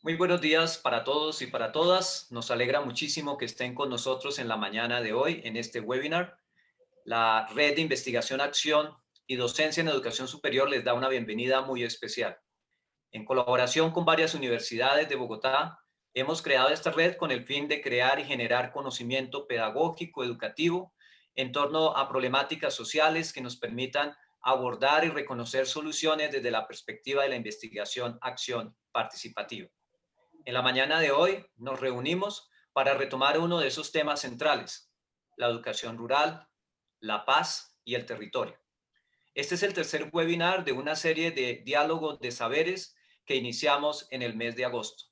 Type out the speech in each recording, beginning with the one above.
Muy buenos días para todos y para todas. Nos alegra muchísimo que estén con nosotros en la mañana de hoy en este webinar. La Red de Investigación, Acción y Docencia en Educación Superior les da una bienvenida muy especial. En colaboración con varias universidades de Bogotá, hemos creado esta red con el fin de crear y generar conocimiento pedagógico, educativo, en torno a problemáticas sociales que nos permitan abordar y reconocer soluciones desde la perspectiva de la investigación, acción participativa. En la mañana de hoy nos reunimos para retomar uno de esos temas centrales, la educación rural, la paz y el territorio. Este es el tercer webinar de una serie de diálogos de saberes que iniciamos en el mes de agosto.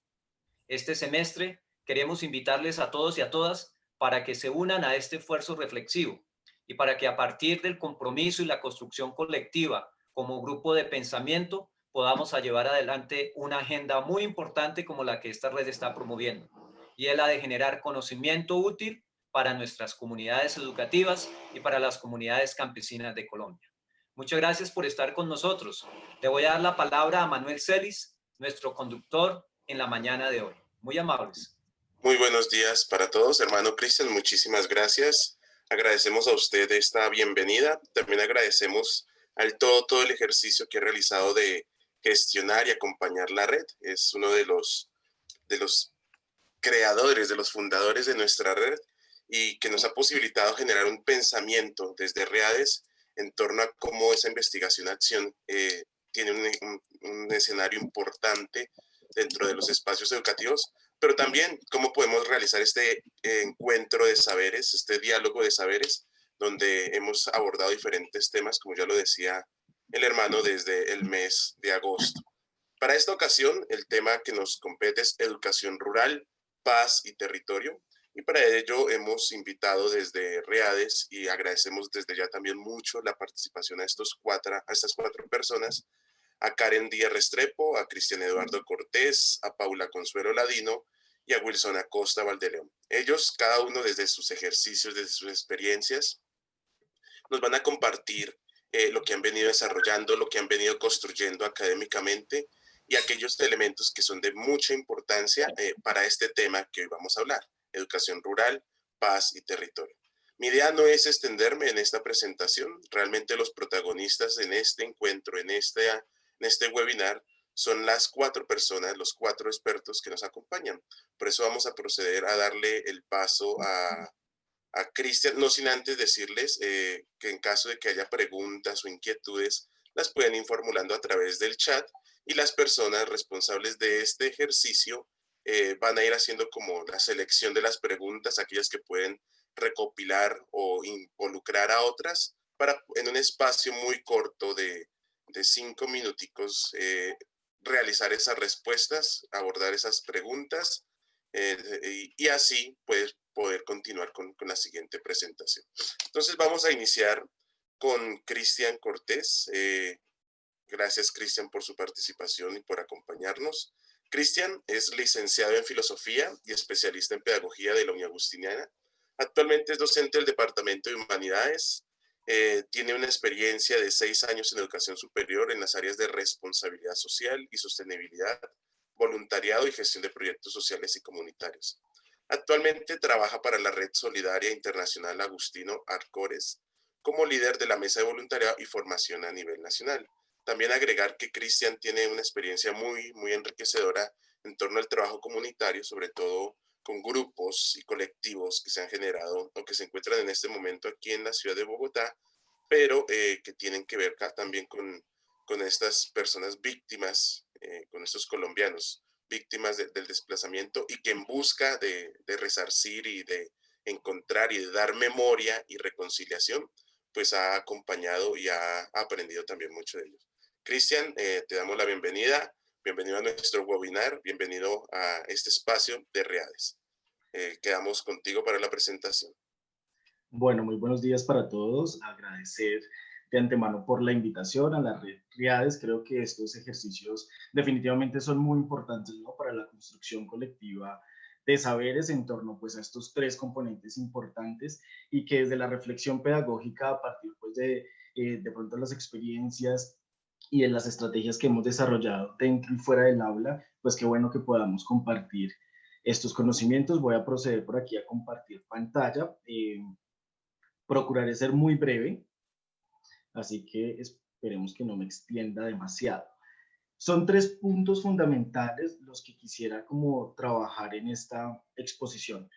Este semestre queremos invitarles a todos y a todas para que se unan a este esfuerzo reflexivo y para que a partir del compromiso y la construcción colectiva como grupo de pensamiento podamos llevar adelante una agenda muy importante como la que esta red está promoviendo, y es la de generar conocimiento útil para nuestras comunidades educativas y para las comunidades campesinas de Colombia. Muchas gracias por estar con nosotros. Le voy a dar la palabra a Manuel Celis, nuestro conductor en la mañana de hoy. Muy amables. Muy buenos días para todos, hermano Cristian, muchísimas gracias. Agradecemos a usted esta bienvenida. También agradecemos al todo el ejercicio que ha realizado de gestionar y acompañar la red. Es uno de los creadores, de los fundadores de nuestra red y que nos ha posibilitado generar un pensamiento desde READES en torno a cómo esa investigación-acción tiene un escenario importante dentro de los espacios educativos, pero también cómo podemos realizar este encuentro de saberes, este diálogo de saberes, donde hemos abordado diferentes temas, como ya lo decía el hermano, desde el mes de agosto. Para esta ocasión, el tema que nos compete es educación rural, paz y territorio. Y para ello hemos invitado desde READES y agradecemos desde ya también mucho la participación a estas cuatro personas, a Karen Díaz Restrepo, a Cristian Eduardo Cortés, a Paula Consuelo Ladino y a Wilson Acosta Valdeleón. Ellos, cada uno desde sus ejercicios, desde sus experiencias, nos van a compartir lo que han venido desarrollando, lo que han venido construyendo académicamente y aquellos elementos que son de mucha importancia para este tema que hoy vamos a hablar, educación rural, paz y territorio. Mi idea no es extenderme en esta presentación, realmente los protagonistas en este encuentro, en este webinar, son las cuatro personas, los cuatro expertos que nos acompañan. Por eso vamos a proceder a darle el paso a Cristian, no sin antes decirles que en caso de que haya preguntas o inquietudes, las pueden ir formulando a través del chat y las personas responsables de este ejercicio van a ir haciendo como la selección de las preguntas, aquellas que pueden recopilar o involucrar a otras, para en un espacio muy corto de 5 minuticos realizar esas respuestas, abordar esas preguntas y así pues poder continuar con la siguiente presentación. Entonces vamos a iniciar con Cristian Cortés. Gracias, Cristian, por su participación y por acompañarnos. Cristian es licenciado en Filosofía y especialista en Pedagogía de la Unión Agustiniana. Actualmente es docente del Departamento de Humanidades. Tiene una experiencia de 6 años en educación superior en las áreas de responsabilidad social y sostenibilidad, voluntariado y gestión de proyectos sociales y comunitarios. Actualmente trabaja para la Red Solidaria Internacional Agustino Arcores como líder de la Mesa de Voluntariado y Formación a nivel nacional. También agregar que Cristian tiene una experiencia muy enriquecedora en torno al trabajo comunitario, sobre todo con grupos y colectivos que se han generado o que se encuentran en este momento aquí en la ciudad de Bogotá, pero que tienen que ver también con estas personas víctimas, con estos colombianos víctimas del desplazamiento y que en busca de resarcir y de encontrar y de dar memoria y reconciliación, pues ha acompañado y ha aprendido también mucho de ellos. Cristian, te damos la bienvenida. Bienvenido a nuestro webinar, bienvenido a este espacio de READES. Quedamos contigo para la presentación. Bueno, muy buenos días para todos. Agradecer de antemano por la invitación a la red RIADES. Creo que estos ejercicios definitivamente son muy importantes, ¿no?, para la construcción colectiva de saberes en torno pues a estos tres componentes importantes, y que desde la reflexión pedagógica a partir pues de pronto las experiencias y en las estrategias que hemos desarrollado dentro y fuera del aula, pues qué bueno que podamos compartir estos conocimientos. Voy a proceder por aquí a compartir pantalla. Procuraré ser muy breve, así que esperemos que no me extienda demasiado. Son 3 puntos fundamentales los que quisiera como trabajar en esta exposición.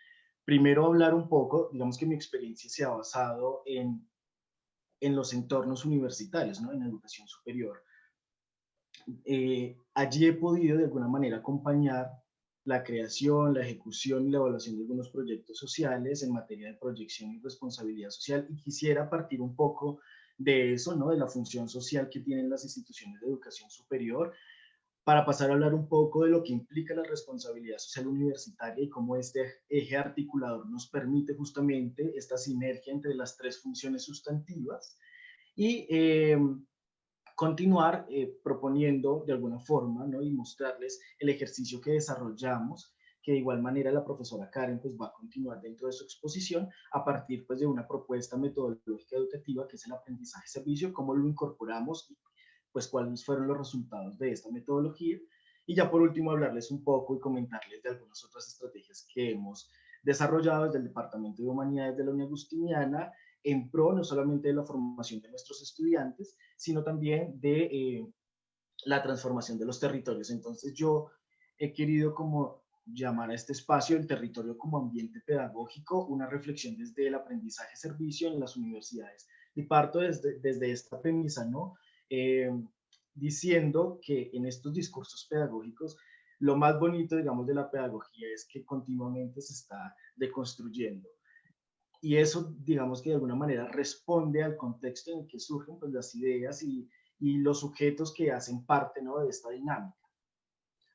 Primero, hablar un poco, digamos que mi experiencia se ha basado en los entornos universitarios, ¿no? En educación superior. Allí he podido de alguna manera acompañar la creación, la ejecución y la evaluación de algunos proyectos sociales en materia de proyección y responsabilidad social, y quisiera partir un poco de eso, ¿no? De la función social que tienen las instituciones de educación superior, para pasar a hablar un poco de lo que implica la responsabilidad social universitaria y cómo este eje articulador nos permite justamente esta sinergia entre las 3 funciones sustantivas y continuar proponiendo de alguna forma, ¿no? Y mostrarles el ejercicio que desarrollamos, que de igual manera la profesora Karen pues va a continuar dentro de su exposición a partir pues de una propuesta metodológica educativa que es el aprendizaje servicio, cómo lo incorporamos y pues cuáles fueron los resultados de esta metodología. Y ya por último hablarles un poco y comentarles de algunas otras estrategias que hemos desarrollado desde el Departamento de Humanidades de la Unión Agustiniana en pro no solamente de la formación de nuestros estudiantes, sino también de la transformación de los territorios. Entonces yo he querido como llamar a este espacio el territorio como ambiente pedagógico, una reflexión desde el aprendizaje-servicio en las universidades. Y parto desde esta premisa, ¿no? Eh, diciendo que en estos discursos pedagógicos lo más bonito, digamos, de la pedagogía es que continuamente se está deconstruyendo. Y eso, digamos que de alguna manera responde al contexto en el que surgen pues, las ideas y los sujetos que hacen parte, ¿no? De esta dinámica.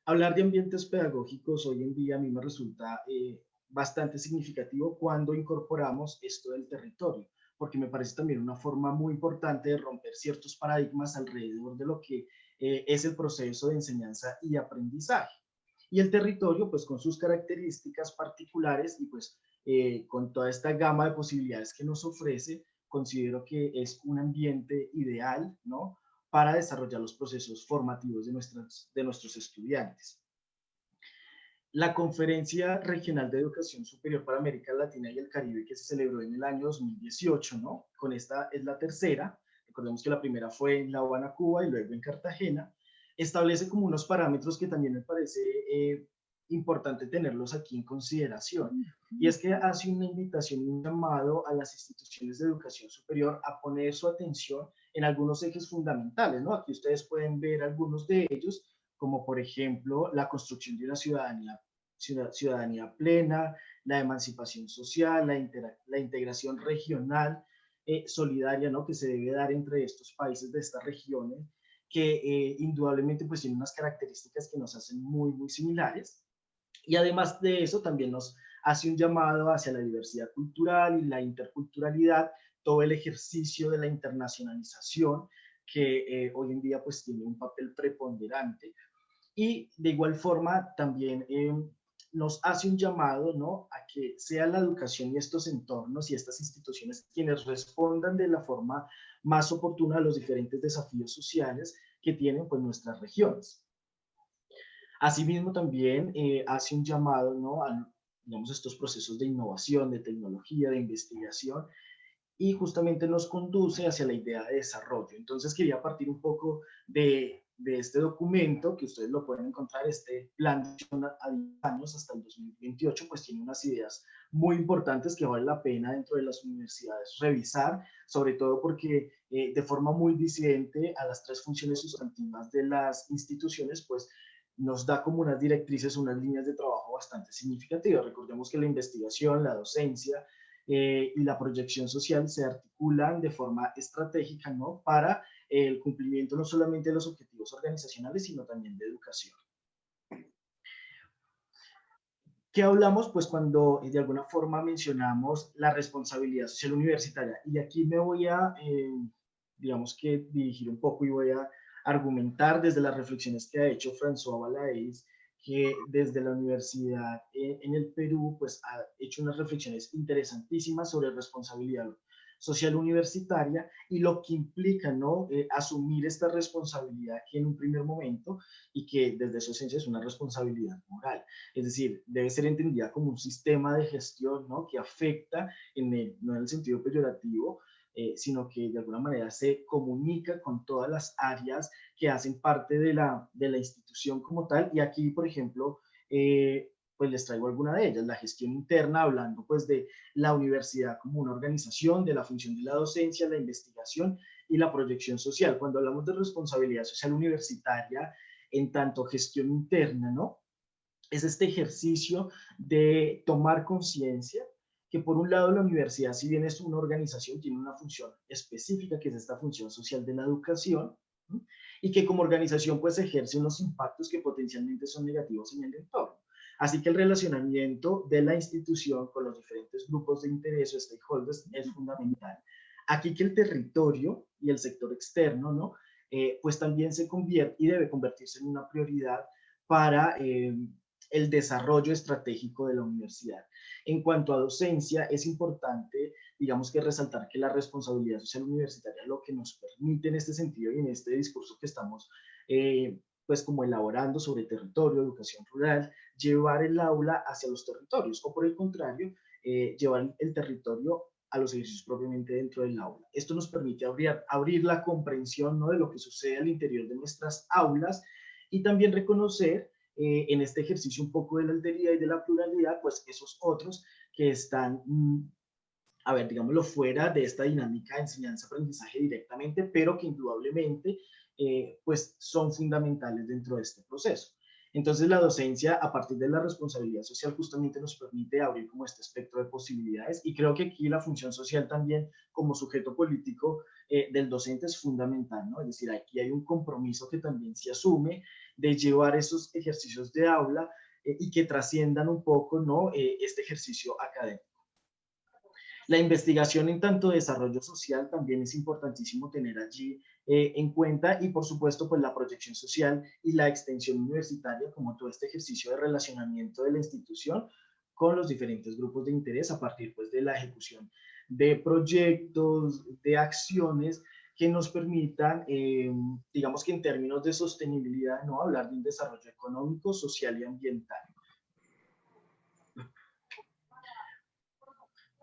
Hablar de ambientes pedagógicos hoy en día a mí me resulta bastante significativo cuando incorporamos esto del territorio, porque me parece también una forma muy importante de romper ciertos paradigmas alrededor de lo que es el proceso de enseñanza y aprendizaje. Y el territorio, pues con sus características particulares y pues con toda esta gama de posibilidades que nos ofrece, considero que es un ambiente ideal, ¿no? Para desarrollar los procesos formativos de nuestros estudiantes. La Conferencia Regional de Educación Superior para América Latina y el Caribe, que se celebró en el año 2018, ¿no? Con esta es la tercera. Recordemos que la primera fue en La Habana, Cuba, y luego en Cartagena. Establece como unos parámetros que también me parece importante tenerlos aquí en consideración. Y es que hace una invitación y un llamado a las instituciones de educación superior a poner su atención en algunos ejes fundamentales, ¿no? Aquí ustedes pueden ver algunos de ellos, como por ejemplo la construcción de una ciudadanía plena, la emancipación social, la integración regional solidaria, ¿no? Que se debe dar entre estos países de estas regiones, que indudablemente pues tienen unas características que nos hacen muy, muy similares. Y además de eso también nos hace un llamado hacia la diversidad cultural y la interculturalidad, todo el ejercicio de la internacionalización que hoy en día pues tiene un papel preponderante. Y de igual forma también nos hace un llamado, ¿no? A que sea la educación y estos entornos y estas instituciones quienes respondan de la forma más oportuna a los diferentes desafíos sociales que tienen pues nuestras regiones. Asimismo también hace un llamado, ¿no? A, digamos, estos procesos de innovación, de tecnología, de investigación, y justamente nos conduce hacia la idea de desarrollo. Entonces quería partir un poco de este documento, que ustedes lo pueden encontrar, este plan de acción a 10 años hasta el 2028, pues tiene unas ideas muy importantes que vale la pena dentro de las universidades revisar, sobre todo porque de forma muy disidente a las 3 funciones sustantivas de las instituciones, pues nos da como unas directrices, unas líneas de trabajo bastante significativas. Recordemos que la investigación, la docencia, y la proyección social se articulan de forma estratégica, ¿no? Para el cumplimiento no solamente de los objetivos organizacionales, sino también de educación. ¿Qué hablamos? Pues cuando de alguna forma mencionamos la responsabilidad social universitaria. Y aquí me voy a, digamos que dirigir un poco y voy a argumentar desde las reflexiones que ha hecho François Balaïs, que desde la universidad en el Perú, pues ha hecho unas reflexiones interesantísimas sobre responsabilidad social universitaria y lo que implica, ¿no? Asumir esta responsabilidad que en un primer momento y que desde su esencia es una responsabilidad moral. Es decir, debe ser entendida como un sistema de gestión, ¿no? Que afecta, no en el sentido peyorativo, sino que de alguna manera se comunica con todas las áreas que hacen parte de la institución como tal. Y aquí, por ejemplo, pues les traigo alguna de ellas, la gestión interna, hablando pues de la universidad como una organización, de la función de la docencia, la investigación y la proyección social. Cuando hablamos de responsabilidad social universitaria, en tanto gestión interna, ¿no? Es este ejercicio de tomar conciencia que por un lado la universidad, si bien es una organización, tiene una función específica, que es esta función social de la educación, ¿sí? Y que como organización pues ejerce unos impactos que potencialmente son negativos en el entorno. Así que el relacionamiento de la institución con los diferentes grupos de interés o stakeholders es fundamental. Aquí que el territorio y el sector externo, ¿no? Pues también se convierte y debe convertirse en una prioridad para el desarrollo estratégico de la universidad. En cuanto a docencia, es importante, digamos que resaltar que la responsabilidad social universitaria lo que nos permite en este sentido y en este discurso que estamos pues como elaborando sobre territorio, educación rural, llevar el aula hacia los territorios o por el contrario, llevar el territorio a los ejercicios propiamente dentro del aula. Esto nos permite abrir la comprensión, ¿no? De lo que sucede al interior de nuestras aulas y también reconocer en este ejercicio un poco de la alteridad y de la pluralidad, pues esos otros que están, a ver, digámoslo, fuera de esta dinámica de enseñanza-aprendizaje directamente, pero que indudablemente pues son fundamentales dentro de este proceso. Entonces la docencia a partir de la responsabilidad social justamente nos permite abrir como este espectro de posibilidades y creo que aquí la función social también como sujeto político del docente es fundamental, ¿no? Es decir, aquí hay un compromiso que también se asume de llevar esos ejercicios de aula y que trasciendan un poco, ¿no? Este ejercicio académico. La investigación en tanto desarrollo social también es importantísimo tener allí en cuenta y por supuesto pues la proyección social y la extensión universitaria como todo este ejercicio de relacionamiento de la institución con los diferentes grupos de interés a partir pues de la ejecución de proyectos, de acciones que nos permitan, digamos que en términos de sostenibilidad, no hablar de un desarrollo económico, social y ambiental.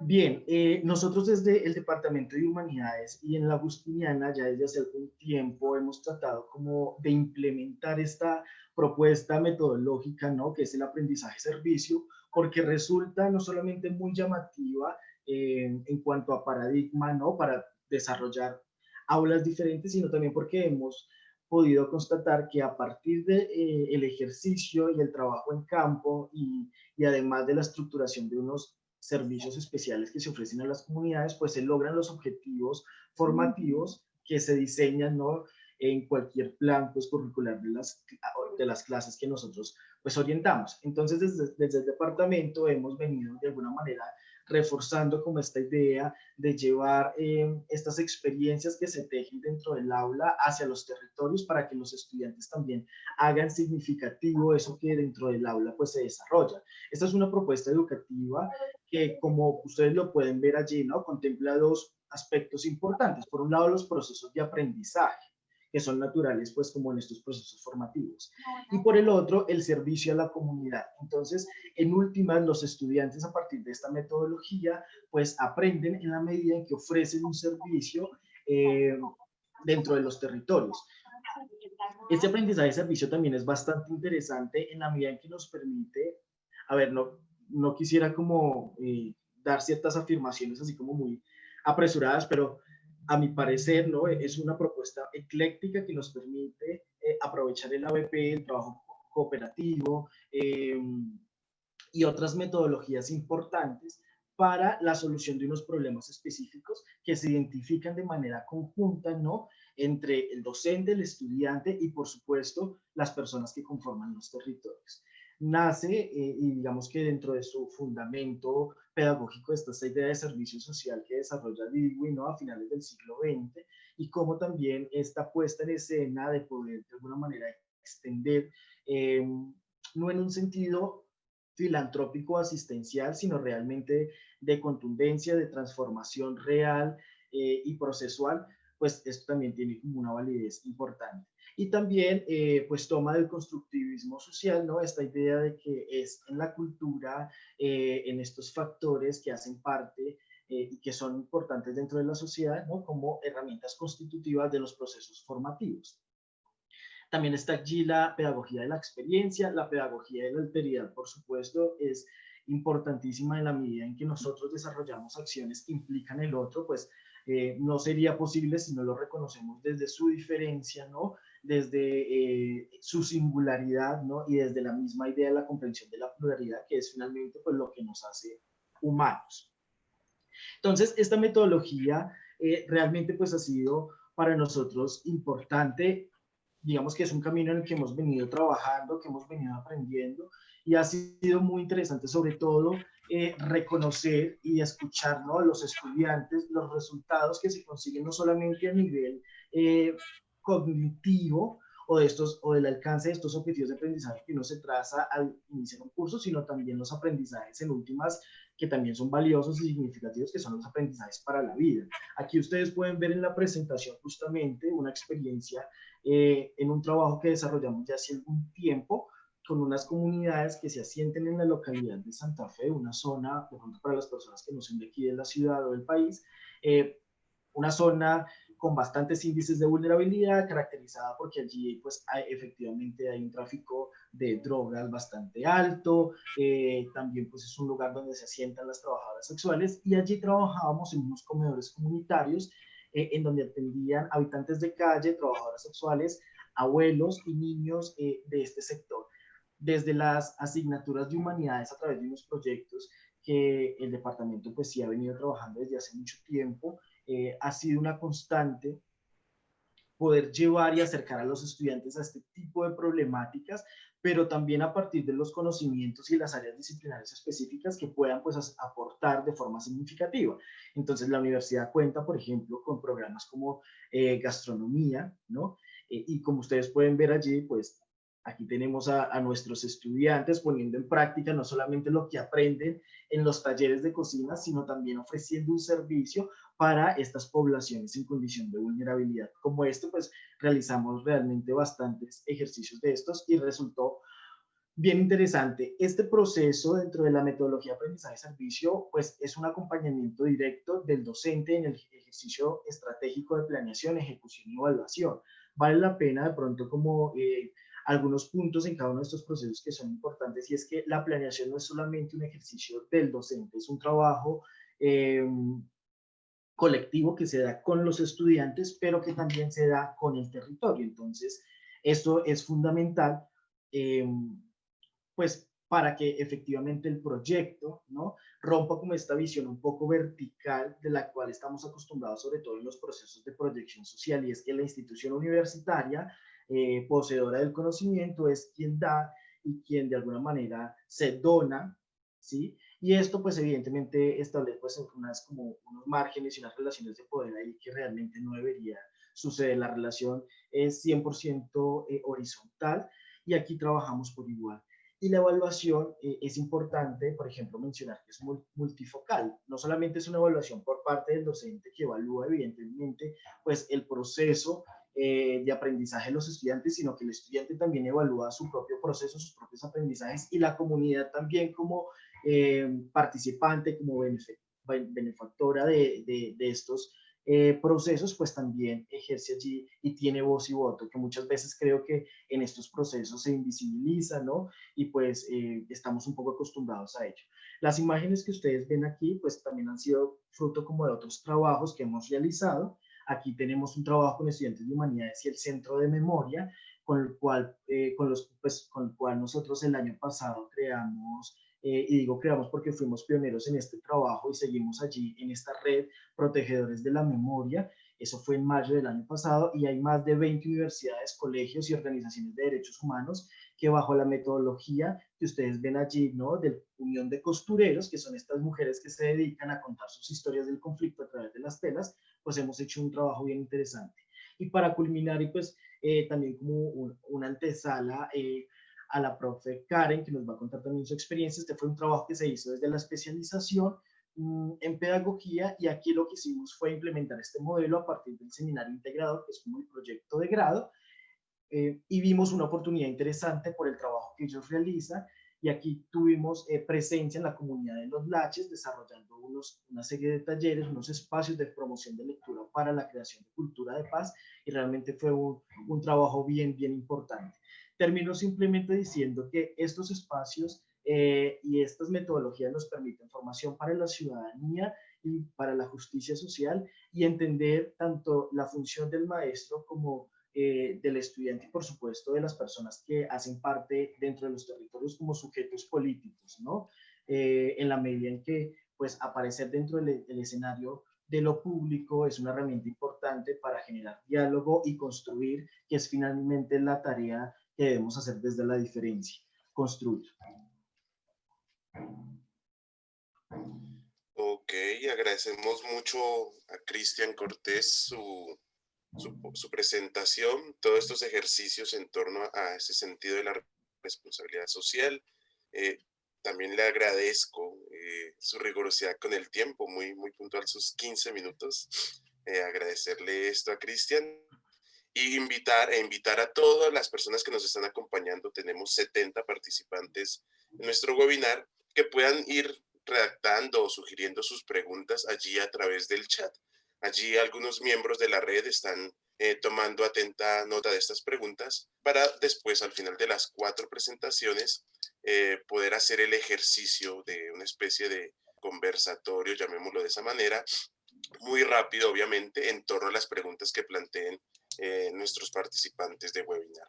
Bien, nosotros desde el Departamento de Humanidades y en la Agustiniana ya desde hace algún tiempo hemos tratado como de implementar esta propuesta metodológica, ¿no? Que es el aprendizaje-servicio, porque resulta no solamente muy llamativa en cuanto a paradigma, ¿no? Para desarrollar aulas diferentes, sino también porque hemos podido constatar que a partir del de, ejercicio y el trabajo en campo y además de la estructuración de unos servicios especiales que se ofrecen a las comunidades, pues se logran los objetivos formativos que se diseñan, ¿no? En cualquier plan pues, curricular de las clases que nosotros pues, orientamos. Entonces, desde el departamento hemos venido de alguna manera reforzando como esta idea de llevar estas experiencias que se tejen dentro del aula hacia los territorios para que los estudiantes también hagan significativo eso que dentro del aula pues se desarrolla. Esta es una propuesta educativa que, como ustedes lo pueden ver allí, ¿no? Contempla dos aspectos importantes. Por un lado, los procesos de aprendizaje, que son naturales, pues, como en estos procesos formativos. Y por el otro, el servicio a la comunidad. Entonces, en últimas, los estudiantes, a partir de esta metodología, pues, aprenden en la medida en que ofrecen un servicio dentro de los territorios. Este aprendizaje de servicio también es bastante interesante en la medida en que nos permite, a ver, no quisiera como dar ciertas afirmaciones así como muy apresuradas, pero a mi parecer, ¿no? Es una propuesta ecléctica que nos permite aprovechar el ABP, el trabajo cooperativo y otras metodologías importantes para la solución de unos problemas específicos que se identifican de manera conjunta, ¿no? Entre el docente, el estudiante y, por supuesto, las personas que conforman los territorios. Nace, y digamos que dentro de su fundamento pedagógico está esta idea de servicio social que desarrolla Dewey, ¿no? A finales del siglo XX, y cómo también esta puesta en escena de poder de alguna manera extender, no en un sentido filantrópico asistencial, sino realmente de contundencia, de transformación real y procesual, pues esto también tiene como una validez importante. Y también pues toma del constructivismo social, ¿no? Esta idea de que es en la cultura, en estos factores que hacen parte y que son importantes dentro de la sociedad, ¿no? Como herramientas constitutivas de los procesos formativos. También está allí la pedagogía de la experiencia, la pedagogía de la alteridad, por supuesto, es importantísima en la medida en que nosotros desarrollamos acciones que implican el otro, pues no sería posible si no lo reconocemos desde su diferencia, ¿no? Desde su singularidad, ¿no? Y desde la misma idea de la comprensión de la pluralidad, que es finalmente pues lo que nos hace humanos. Entonces, esta metodología realmente pues ha sido para nosotros importante. Digamos que es un camino en el que hemos venido trabajando, que hemos venido aprendiendo y ha sido muy interesante sobre todo reconocer y escuchar, ¿no?, a los estudiantes, los resultados que se consiguen no solamente a nivel cognitivo o del alcance de estos objetivos de aprendizaje que uno se traza al iniciar un curso, sino también los aprendizajes en últimas que también son valiosos y significativos, que son los aprendizajes para la vida. Aquí ustedes pueden ver en la presentación justamente una experiencia en un trabajo que desarrollamos ya hace algún tiempo con unas comunidades que se asienten en la localidad de Santa Fe, una zona, por ejemplo, para las personas que no son de aquí de la ciudad o del país, una zona con bastantes índices de vulnerabilidad, caracterizada porque allí pues efectivamente hay un tráfico de drogas bastante alto, también pues es un lugar donde se asientan las trabajadoras sexuales, y allí trabajábamos en unos comedores comunitarios en donde atendían habitantes de calle, trabajadoras sexuales, abuelos y niños de este sector. Desde las asignaturas de humanidades a través de unos proyectos que el departamento pues sí ha venido trabajando desde hace mucho tiempo, ha sido una constante poder llevar y acercar a los estudiantes a este tipo de problemáticas, pero también a partir de los conocimientos y las áreas disciplinarias específicas que puedan pues aportar de forma significativa. Entonces la universidad cuenta, por ejemplo, con programas como gastronomía, ¿no? Y como ustedes pueden ver allí, pues aquí tenemos a nuestros estudiantes poniendo en práctica no solamente lo que aprenden en los talleres de cocina, sino también ofreciendo un servicio para estas poblaciones en condición de vulnerabilidad. Como esto, pues realizamos realmente bastantes ejercicios de estos y resultó bien interesante. Este proceso dentro de la metodología aprendizaje-servicio, pues es un acompañamiento directo del docente en el ejercicio estratégico de planeación, ejecución y evaluación. Vale la pena de pronto como algunos puntos en cada uno de estos procesos que son importantes, y es que la planeación no es solamente un ejercicio del docente, es un trabajo colectivo que se da con los estudiantes, pero que también se da con el territorio. Entonces, esto es fundamental, pues, para que efectivamente el proyecto, ¿no?, rompa como esta visión un poco vertical de la cual estamos acostumbrados, sobre todo en los procesos de proyección social, y es que la institución universitaria, poseedora del conocimiento, es quien da y quien de alguna manera se dona, ¿sí? Y esto, pues, evidentemente establece pues, como unos márgenes y unas relaciones de poder ahí que realmente no debería suceder. La relación es 100% horizontal y aquí trabajamos por igual. Y la evaluación es importante, por ejemplo, mencionar que es multifocal. No solamente es una evaluación por parte del docente que evalúa, evidentemente, pues el proceso de aprendizaje de los estudiantes, sino que el estudiante también evalúa su propio proceso, sus propios aprendizajes, y la comunidad también como participante, como benefactora de estos procesos, pues también ejerce allí y tiene voz y voto, que muchas veces creo que en estos procesos se invisibiliza, ¿no? Y pues estamos un poco acostumbrados a ello. Las imágenes que ustedes ven aquí, pues también han sido fruto como de otros trabajos que hemos realizado. Aquí tenemos un trabajo con estudiantes de humanidades y el Centro de Memoria, con el cual, con el cual nosotros el año pasado creamos, y digo creamos porque fuimos pioneros en este trabajo y seguimos allí en esta red Protegerores de la Memoria. Eso fue en mayo del año pasado, y hay más de 20 universidades, colegios y organizaciones de derechos humanos que, bajo la metodología que ustedes ven allí, ¿no?, de Unión de Costureros, que son estas mujeres que se dedican a contar sus historias del conflicto a través de las telas, pues hemos hecho un trabajo bien interesante. Y para culminar, y pues también como una antesala a la profe Karen, que nos va a contar también su experiencia. Este fue un trabajo que se hizo desde la especialización en pedagogía, y aquí lo que hicimos fue implementar este modelo a partir del seminario integrador, que es como el proyecto de grado, y vimos una oportunidad interesante por el trabajo que ellos realizan, y aquí tuvimos presencia en la comunidad de Los Laches, desarrollando una serie de talleres, unos espacios de promoción de lectura para la creación de cultura de paz, y realmente fue un trabajo bien importante. Termino simplemente diciendo que estos espacios y estas metodologías nos permiten formación para la ciudadanía y para la justicia social, y entender tanto la función del maestro como del estudiante y, por supuesto, de las personas que hacen parte dentro de los territorios como sujetos políticos, ¿no? En la medida en que, pues, aparecer dentro del escenario de lo público es una herramienta importante para generar diálogo y construir, que es finalmente la tarea que debemos hacer desde la diferencia, construir. Ok, agradecemos mucho a Cristian Cortés su presentación, todos estos ejercicios en torno a ese sentido de la responsabilidad social. También le agradezco su rigurosidad con el tiempo, muy puntual, sus 15 minutos. Agradecerle esto a Cristian y invitar a todas las personas que nos están acompañando. Tenemos 70 participantes en nuestro webinar, que puedan ir redactando o sugiriendo sus preguntas allí a través del chat. Allí algunos miembros de la red están tomando atenta nota de estas preguntas para después, al final de las 4 presentaciones, poder hacer el ejercicio de una especie de conversatorio, llamémoslo de esa manera, muy rápido, obviamente, en torno a las preguntas que planteen nuestros participantes de webinar.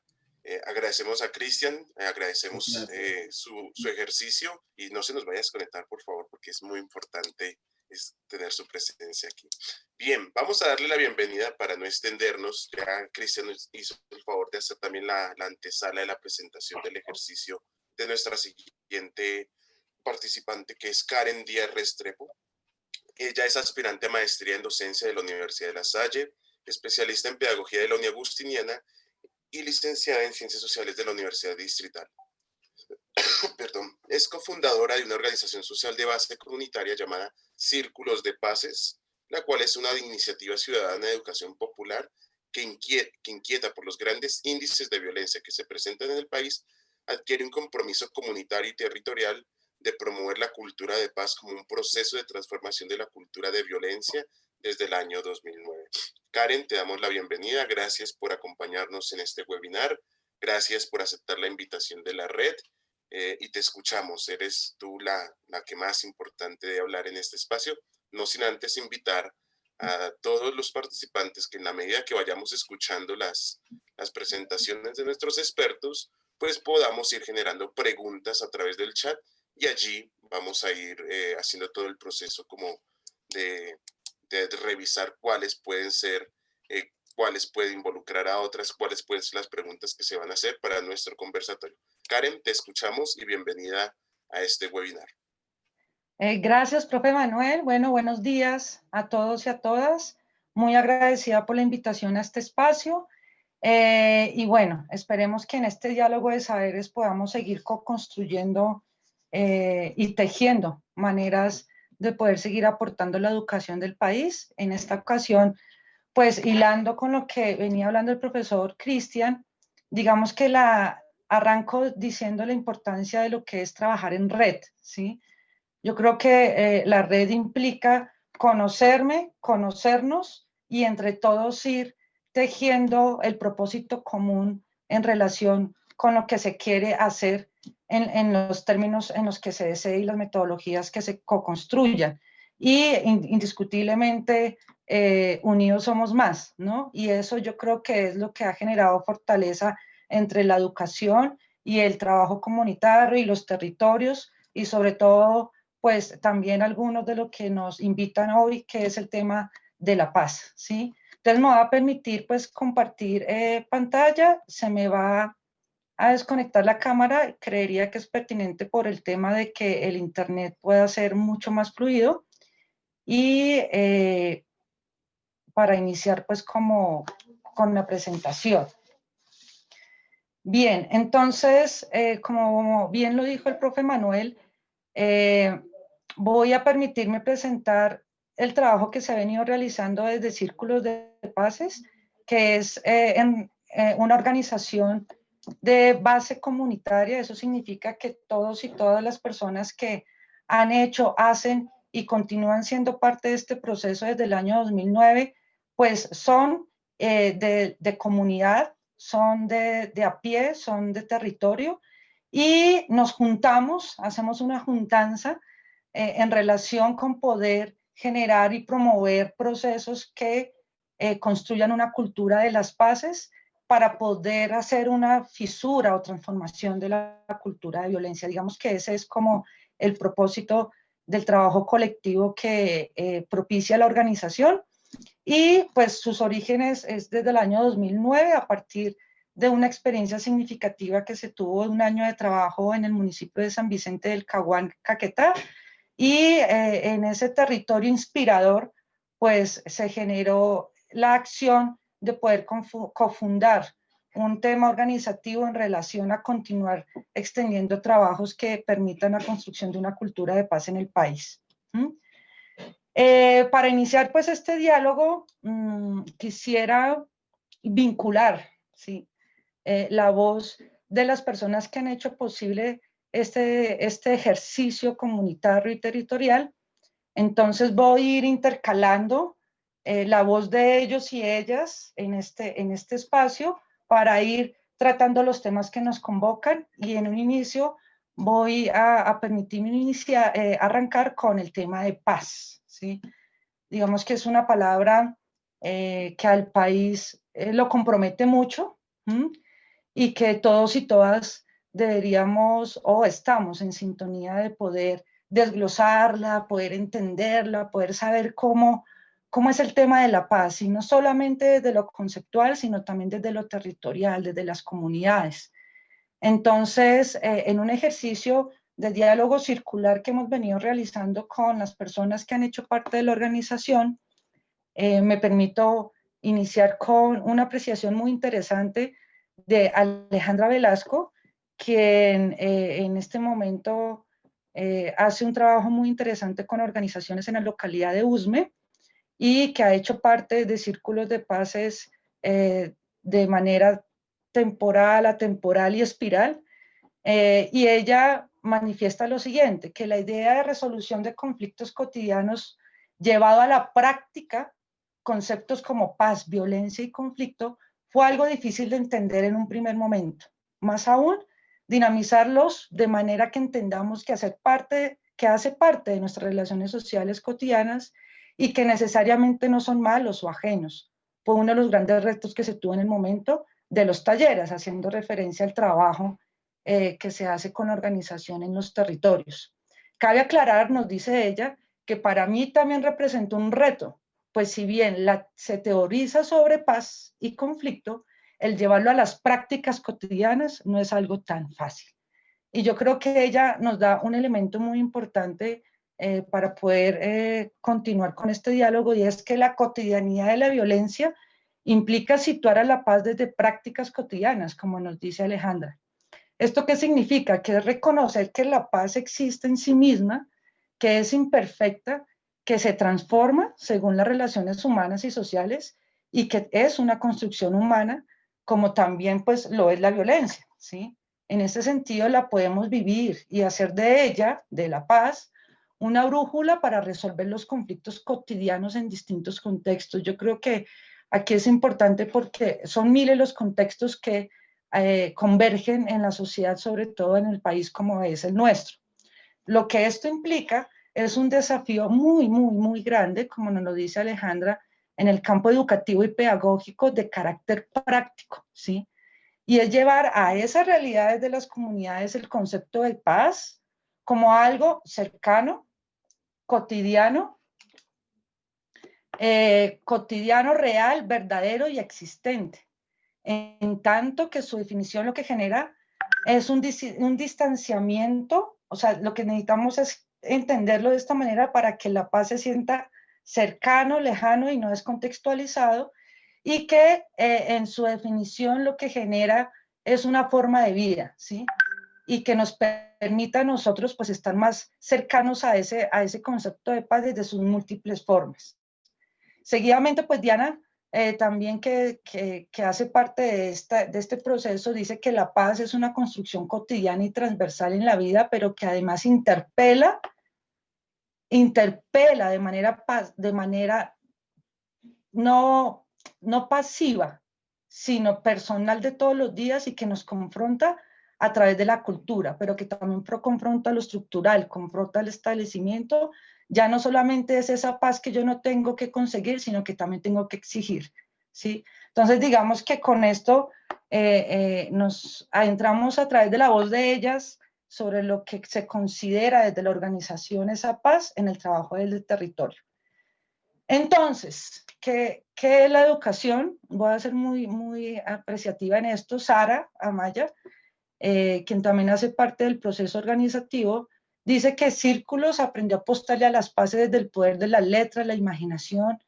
Agradecemos a Cristian, agradecemos su ejercicio, y no se nos vaya a desconectar, por favor, porque es muy importante tener su presencia aquí. Bien, vamos a darle la bienvenida para no extendernos. Ya Cristian nos hizo el favor de hacer también la antesala de la presentación del ejercicio de nuestra siguiente participante, que es Karen Díaz Restrepo. Ella es aspirante a maestría en docencia de la Universidad de La Salle, especialista en pedagogía de la Uni Agustiniana y licenciada en ciencias sociales de la Universidad Distrital. Perdón. Es cofundadora de una organización social de base comunitaria llamada Círculos de Paces, la cual es una iniciativa ciudadana de educación popular que inquieta por los grandes índices de violencia que se presentan en el país. Adquiere un compromiso comunitario y territorial de promover la cultura de paz como un proceso de transformación de la cultura de violencia desde el año 2009. Karen, te damos la bienvenida. Gracias por acompañarnos en este webinar. Gracias por aceptar la invitación de la red. Y te escuchamos. Eres tú la que más importante de hablar en este espacio, no sin antes invitar a todos los participantes que, en la medida que vayamos escuchando las presentaciones de nuestros expertos, pues podamos ir generando preguntas a través del chat, y allí vamos a ir haciendo todo el proceso como de revisar cuáles pueden ser, cuáles pueden involucrar a otras, cuáles pueden ser las preguntas que se van a hacer para nuestro conversatorio. Karen, te escuchamos y bienvenida a este webinar. Gracias, profe Manuel. Bueno, buenos días a todos y a todas. Muy agradecida por la invitación a este espacio. Y bueno, esperemos que en este diálogo de saberes podamos seguir co-construyendo y tejiendo maneras de poder seguir aportando la educación del país. En esta ocasión, pues hilando con lo que venía hablando el profesor Cristian, digamos que arranco diciendo la importancia de lo que es trabajar en red, ¿sí? Yo creo que la red implica conocerme, conocernos, y entre todos ir tejiendo el propósito común en relación con lo que se quiere hacer en los términos en los que se desee y las metodologías que se co-construyan. Y indiscutiblemente unidos somos más, ¿no? Y eso yo creo que es lo que ha generado fortaleza entre la educación y el trabajo comunitario y los territorios, y sobre todo pues también algunos de lo que nos invitan hoy, que es el tema de la paz, ¿sí? Entonces me va a permitir pues compartir pantalla. Se me va a desconectar la cámara. Creería que es pertinente por el tema de que el internet pueda ser mucho más fluido, y para iniciar pues como con la presentación. Bien, entonces, como bien lo dijo el profe Manuel, voy a permitirme presentar el trabajo que se ha venido realizando desde Círculos de Paces, que es una organización de base comunitaria. Eso significa que todos y todas las personas que han hecho, hacen y continúan siendo parte de este proceso desde el año 2009, pues son de comunidad, son de a pie, son de territorio, y nos juntamos, hacemos una juntanza en relación con poder generar y promover procesos que construyan una cultura de las paces para poder hacer una fisura o transformación de la cultura de violencia. Digamos que ese es como el propósito del trabajo colectivo que propicia la organización, y pues sus orígenes es desde el año 2009 a partir de una experiencia significativa que se tuvo de un año de trabajo en el municipio de San Vicente del Caguán, Caquetá, y en ese territorio inspirador pues se generó la acción de poder cofundar un tema organizativo en relación a continuar extendiendo trabajos que permitan la construcción de una cultura de paz en el país. Para iniciar pues este diálogo, quisiera vincular, ¿sí? La voz de las personas que han hecho posible este ejercicio comunitario y territorial. Entonces voy a ir intercalando la voz de ellos y ellas en este espacio para ir tratando los temas que nos convocan, y en un inicio voy a permitirme arrancar con el tema de paz, ¿sí? Digamos que es una palabra que al país lo compromete mucho, y que todos y todas deberíamos o estamos en sintonía de poder desglosarla, poder entenderla, poder saber cómo es el tema de la paz, y no solamente desde lo conceptual, sino también desde lo territorial, desde las comunidades. Entonces, en un ejercicio de diálogo circular que hemos venido realizando con las personas que han hecho parte de la organización, me permito iniciar con una apreciación muy interesante de Alejandra Velasco, quien en este momento hace un trabajo muy interesante con organizaciones en la localidad de Usme, y que ha hecho parte de círculos de paces de manera temporal, atemporal y espiral. Y ella manifiesta lo siguiente, que la idea de resolución de conflictos cotidianos llevado a la práctica, conceptos como paz, violencia y conflicto, fue algo difícil de entender en un primer momento. Más aún, dinamizarlos de manera que entendamos que hace parte de nuestras relaciones sociales cotidianas y que necesariamente no son malos o ajenos. Fue uno de los grandes retos que se tuvo en el momento de los talleres, haciendo referencia al trabajo que se hace con organización en los territorios. Cabe aclarar, nos dice ella, que para mí también representó un reto, pues si bien se teoriza sobre paz y conflicto, el llevarlo a las prácticas cotidianas no es algo tan fácil. Y yo creo que ella nos da un elemento muy importante para poder continuar con este diálogo, y es que la cotidianidad de la violencia implica situar a la paz desde prácticas cotidianas, como nos dice Alejandra. ¿Esto qué significa? Que es reconocer que la paz existe en sí misma, que es imperfecta, que se transforma según las relaciones humanas y sociales, y que es una construcción humana, como también pues lo es la violencia, ¿sí? En ese sentido la podemos vivir y hacer de ella, de la paz, una brújula para resolver los conflictos cotidianos en distintos contextos. Yo creo que aquí es importante porque son miles los contextos que convergen en la sociedad, sobre todo en el país como es el nuestro. Lo que esto implica es un desafío muy, muy, muy grande, como nos lo dice Alejandra, en el campo educativo y pedagógico de carácter práctico, ¿sí? Y es llevar a esas realidades de las comunidades el concepto de paz como algo cercano, cotidiano, real, verdadero y existente, en tanto que su definición lo que genera es un distanciamiento. O sea, lo que necesitamos es entenderlo de esta manera para que la paz se sienta cercano, lejano y no descontextualizado, y que en su definición lo que genera es una forma de vida, ¿sí? Y que nos permita a nosotros pues estar más cercanos a ese concepto de paz desde sus múltiples formas. Seguidamente, pues Diana, también que hace parte de este proceso, dice que la paz es una construcción cotidiana y transversal en la vida, pero que además interpela de manera no pasiva, sino personal de todos los días y que nos confronta a través de la cultura, pero que también confronta lo estructural, confronta el establecimiento. Ya no solamente es esa paz que yo no tengo que conseguir, sino que también tengo que exigir, ¿sí? Entonces, digamos que con esto nos adentramos a través de la voz de ellas sobre lo que se considera desde la organización esa paz en el trabajo del territorio. Entonces, ¿qué es la educación? Voy a ser muy apreciativa en esto. Sara Amaya, quien también hace parte del proceso organizativo, dice que Círculos aprendió a apostarle a las paces desde el poder de las letras, la imaginación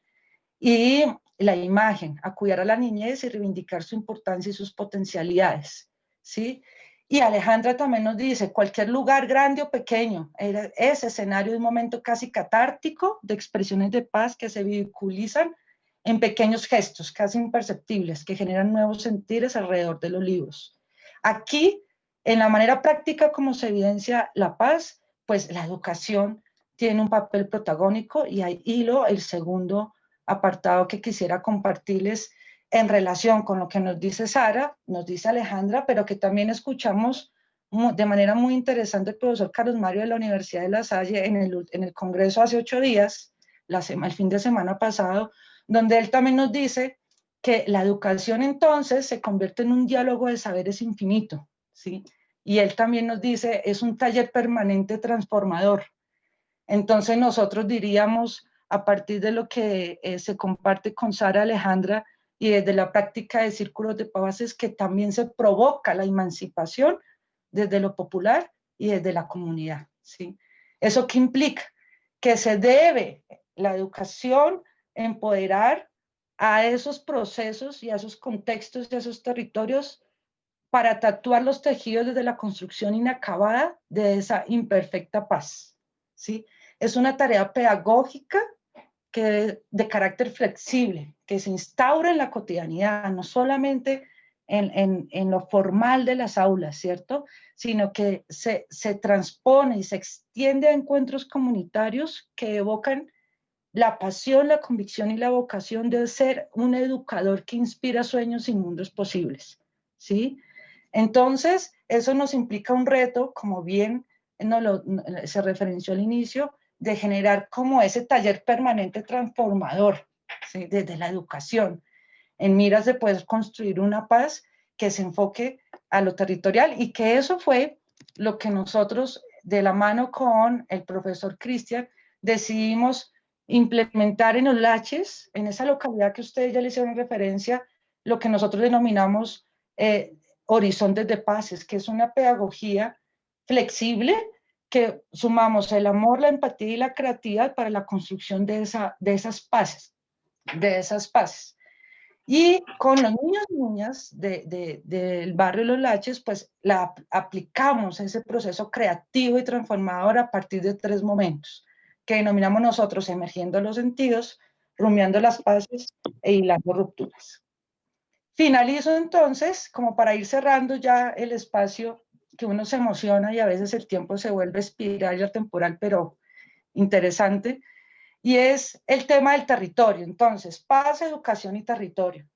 y la imagen, a cuidar a la niñez y reivindicar su importancia y sus potencialidades, ¿sí? Y Alejandra también nos dice, cualquier lugar grande o pequeño, es escenario de un momento casi catártico de expresiones de paz que se vehiculizan en pequeños gestos casi imperceptibles que generan nuevos sentires alrededor de los libros. Aquí, en la manera práctica como se evidencia la paz, pues la educación tiene un papel protagónico y ahí hilo el segundo apartado que quisiera compartirles en relación con lo que nos dice Sara, nos dice Alejandra, pero que también escuchamos de manera muy interesante el profesor Carlos Mario de la Universidad de La Salle en el congreso hace 8 días, el fin de semana pasado, donde él también nos dice que la educación entonces se convierte en un diálogo de saberes infinito, ¿sí? Y él también nos dice, es un taller permanente transformador. Entonces nosotros diríamos, a partir de lo que se comparte con Sara Alejandra y desde la práctica de círculos de paces, que también se provoca la emancipación desde lo popular y desde la comunidad, ¿sí? ¿Eso qué implica? Que se debe la educación empoderar a esos procesos y a esos contextos y a esos territorios para tatuar los tejidos desde la construcción inacabada de esa imperfecta paz, ¿sí? Es una tarea pedagógica de carácter flexible, que se instaura en la cotidianidad, no solamente en lo formal de las aulas, ¿cierto? Sino que se transpone y se extiende a encuentros comunitarios que evocan la pasión, la convicción y la vocación de ser un educador que inspira sueños y mundos posibles, ¿sí? Entonces, eso nos implica un reto, como bien se referenció al inicio, de generar como ese taller permanente transformador, ¿sí? Desde la educación, en miras de poder construir una paz que se enfoque a lo territorial, y que eso fue lo que nosotros, de la mano con el profesor Cristian, decidimos implementar en los Laches, en esa localidad que ustedes ya le hicieron referencia, lo que nosotros denominamos Horizontes de Paces, que es una pedagogía flexible que sumamos el amor, la empatía y la creatividad para la construcción de esas paces. Y con los niños y niñas del barrio Los Laches, pues aplicamos ese proceso creativo y transformador a partir de 3 momentos, que denominamos nosotros emergiendo los sentidos, rumiando las paces e hilando rupturas. Finalizo entonces, como para ir cerrando ya el espacio, que uno se emociona y a veces el tiempo se vuelve espiral y atemporal, pero interesante, y es el tema del territorio. Entonces, paz, educación y territorio.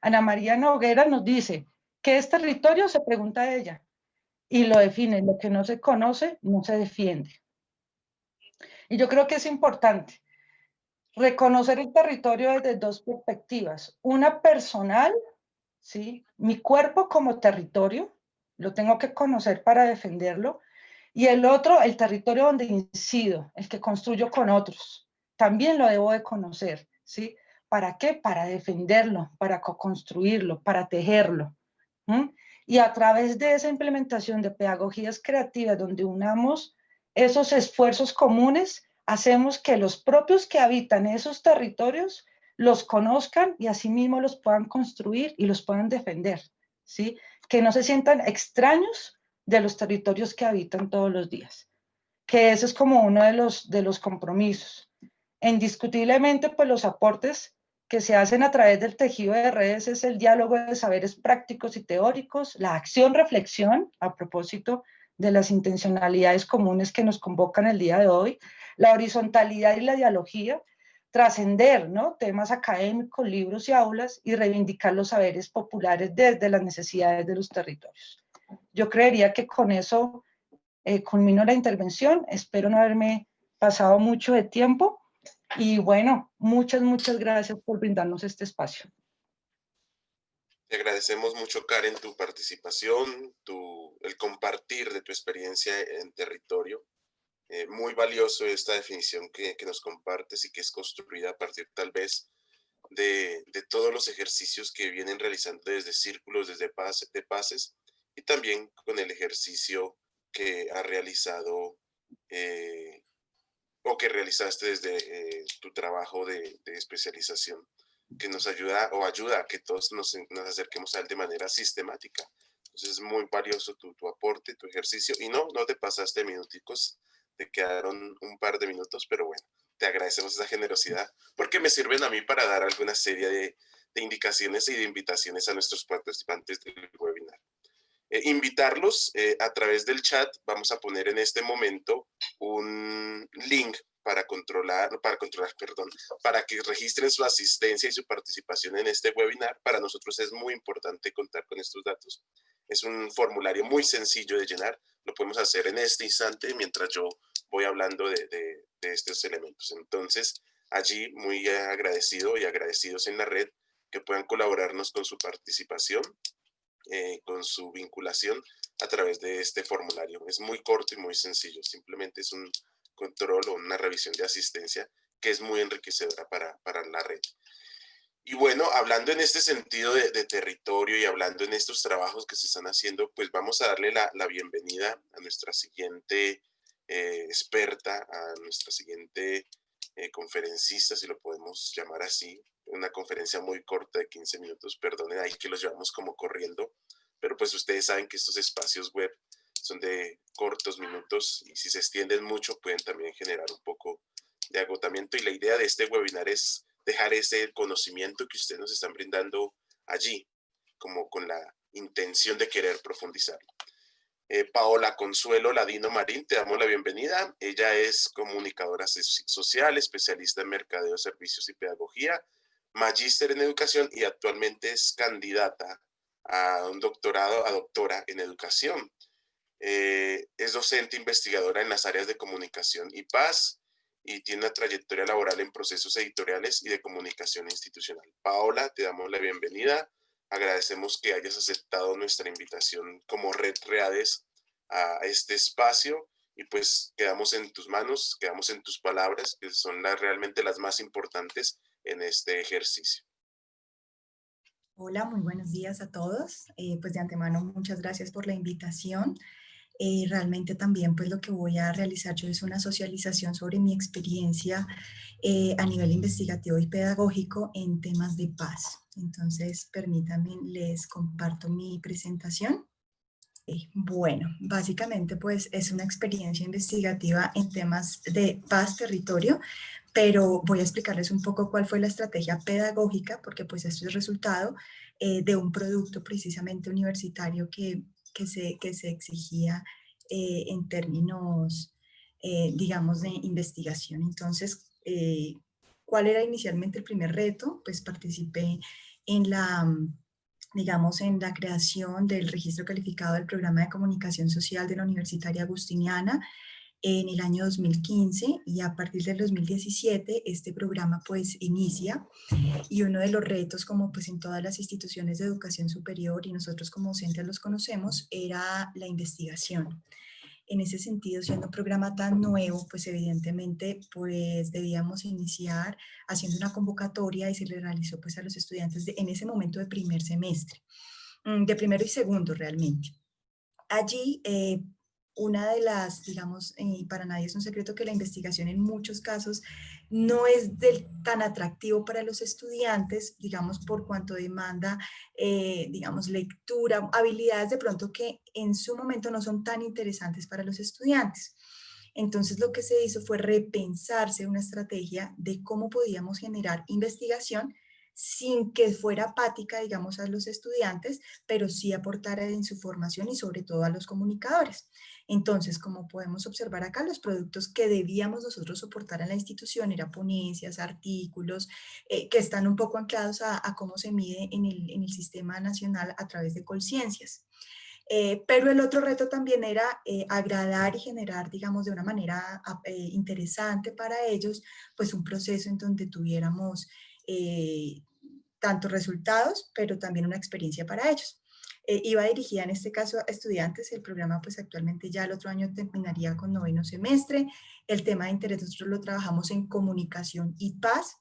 Ana María Noguera nos dice, ¿qué es territorio? Se pregunta ella, y lo define: lo que no se conoce no se defiende. Y yo creo que es importante reconocer el territorio desde 2 perspectivas, una personal, ¿sí? Mi cuerpo como territorio, lo tengo que conocer para defenderlo, y el otro, el territorio donde incido, el que construyo con otros, también lo debo de conocer, ¿sí? ¿Para qué? Para defenderlo, para co-construirlo, para tejerlo. Y a través de esa implementación de pedagogías creativas donde unamos esos esfuerzos comunes, hacemos que los propios que habitan esos territorios los conozcan y asimismo los puedan construir y los puedan defender, ¿sí? que no se sientan extraños de los territorios que habitan todos los días, que ese es como uno de los compromisos. Indiscutiblemente, pues los aportes que se hacen a través del tejido de redes es el diálogo de saberes prácticos y teóricos, la acción-reflexión, a propósito de las intencionalidades comunes que nos convocan el día de hoy, la horizontalidad y la dialogía, trascender, ¿no?, temas académicos, libros y aulas, y reivindicar los saberes populares desde las necesidades de los territorios. Yo creería que con eso culmino la intervención. Espero no haberme pasado mucho de tiempo. Y bueno, muchas gracias por brindarnos este espacio. Te agradecemos mucho, Karen, tu participación, el compartir de tu experiencia en territorio. Muy valioso esta definición que nos compartes y que es construida a partir tal vez de todos los ejercicios que vienen realizando desde círculos, desde pases, y también con el ejercicio que ha realizado o que realizaste desde tu trabajo de especialización, que nos ayuda o ayuda a que todos nos acerquemos a él de manera sistemática. Entonces es muy valioso tu aporte, tu ejercicio, y no te pasaste minuticos, te quedaron un par de minutos, pero bueno, te agradecemos esa generosidad, porque me sirven a mí para dar alguna serie de indicaciones y de invitaciones a nuestros participantes del webinar. Invitarlos a través del chat. Vamos a poner en este momento un link para que registren su asistencia y su participación en este webinar. Para nosotros es muy importante contar con estos datos. Es un formulario muy sencillo de llenar. Lo podemos hacer en este instante mientras yo voy hablando de estos elementos. Entonces, allí muy agradecido y agradecidos en la red que puedan colaborarnos con su participación, con su vinculación a través de este formulario. Es muy corto y muy sencillo, simplemente es un control o una revisión de asistencia que es muy enriquecedora para la red. Y bueno, hablando en este sentido de territorio y hablando en estos trabajos que se están haciendo, pues vamos a darle la bienvenida a nuestra siguiente experta, a nuestra siguiente conferencista, si lo podemos llamar así. Una conferencia muy corta de 15 minutos, perdonen ahí que los llevamos como corriendo, pero pues ustedes saben que estos espacios web son de cortos minutos y si se extienden mucho pueden también generar un poco de agotamiento, y la idea de este webinar es dejar ese conocimiento que ustedes nos están brindando allí, como con la intención de querer profundizarlo. Paola Consuelo Ladino Marín, te damos la bienvenida. Ella es comunicadora social, especialista en mercadeo, servicios y pedagogía, magíster en educación y actualmente es candidata a un doctorado, a doctora en educación. Es docente investigadora en las áreas de comunicación y paz y tiene una trayectoria laboral en procesos editoriales y de comunicación institucional. Paola, te damos la bienvenida. Agradecemos que hayas aceptado nuestra invitación como Red Reades a este espacio y pues quedamos en tus manos, quedamos en tus palabras, que son realmente las más importantes en este ejercicio. Hola, muy buenos días a todos. Pues de antemano muchas gracias por la invitación. Realmente también pues lo que voy a realizar yo es una socialización sobre mi experiencia a nivel investigativo y pedagógico en temas de paz. Entonces, permítanme, les comparto mi presentación. Bueno, básicamente pues es una experiencia investigativa en temas de paz, territorio, pero voy a explicarles un poco cuál fue la estrategia pedagógica, porque pues esto es resultado de un producto precisamente universitario que se exigía en términos, digamos, de investigación. Entonces, ¿cuál era inicialmente el primer reto? Pues participé en digamos, en la creación del registro calificado del programa de comunicación social de la Universitaria Agustiniana en el año 2015, y a partir del 2017 este programa pues inicia, y uno de los retos, como pues en todas las instituciones de educación superior y nosotros como docentes los conocemos, era la investigación. En ese sentido, siendo un programa tan nuevo, pues evidentemente pues debíamos iniciar haciendo una convocatoria, y se le realizó pues a los estudiantes en ese momento de primer semestre, de primero y segundo realmente. Allí una de las, digamos, y para nadie es un secreto que la investigación en muchos casos no es tan atractivo para los estudiantes, digamos, por cuanto demanda, digamos, lectura, habilidades de pronto que en su momento no son tan interesantes para los estudiantes. Entonces lo que se hizo fue repensarse una estrategia de cómo podíamos generar investigación sin que fuera apática, digamos, a los estudiantes, pero sí aportara en su formación y sobre todo a los comunicadores. Entonces, como podemos observar acá, los productos que debíamos nosotros soportar en la institución eran ponencias, artículos, que están un poco anclados a cómo se mide en el sistema nacional a través de Colciencias. Pero el otro reto también era agradar y generar, digamos, de una manera interesante para ellos, pues un proceso en donde tuviéramos tanto resultados, pero también una experiencia para ellos. Iba dirigida en este caso a estudiantes, el programa pues actualmente ya el otro año terminaría con 9º semestre, el tema de interés nosotros lo trabajamos en comunicación y paz.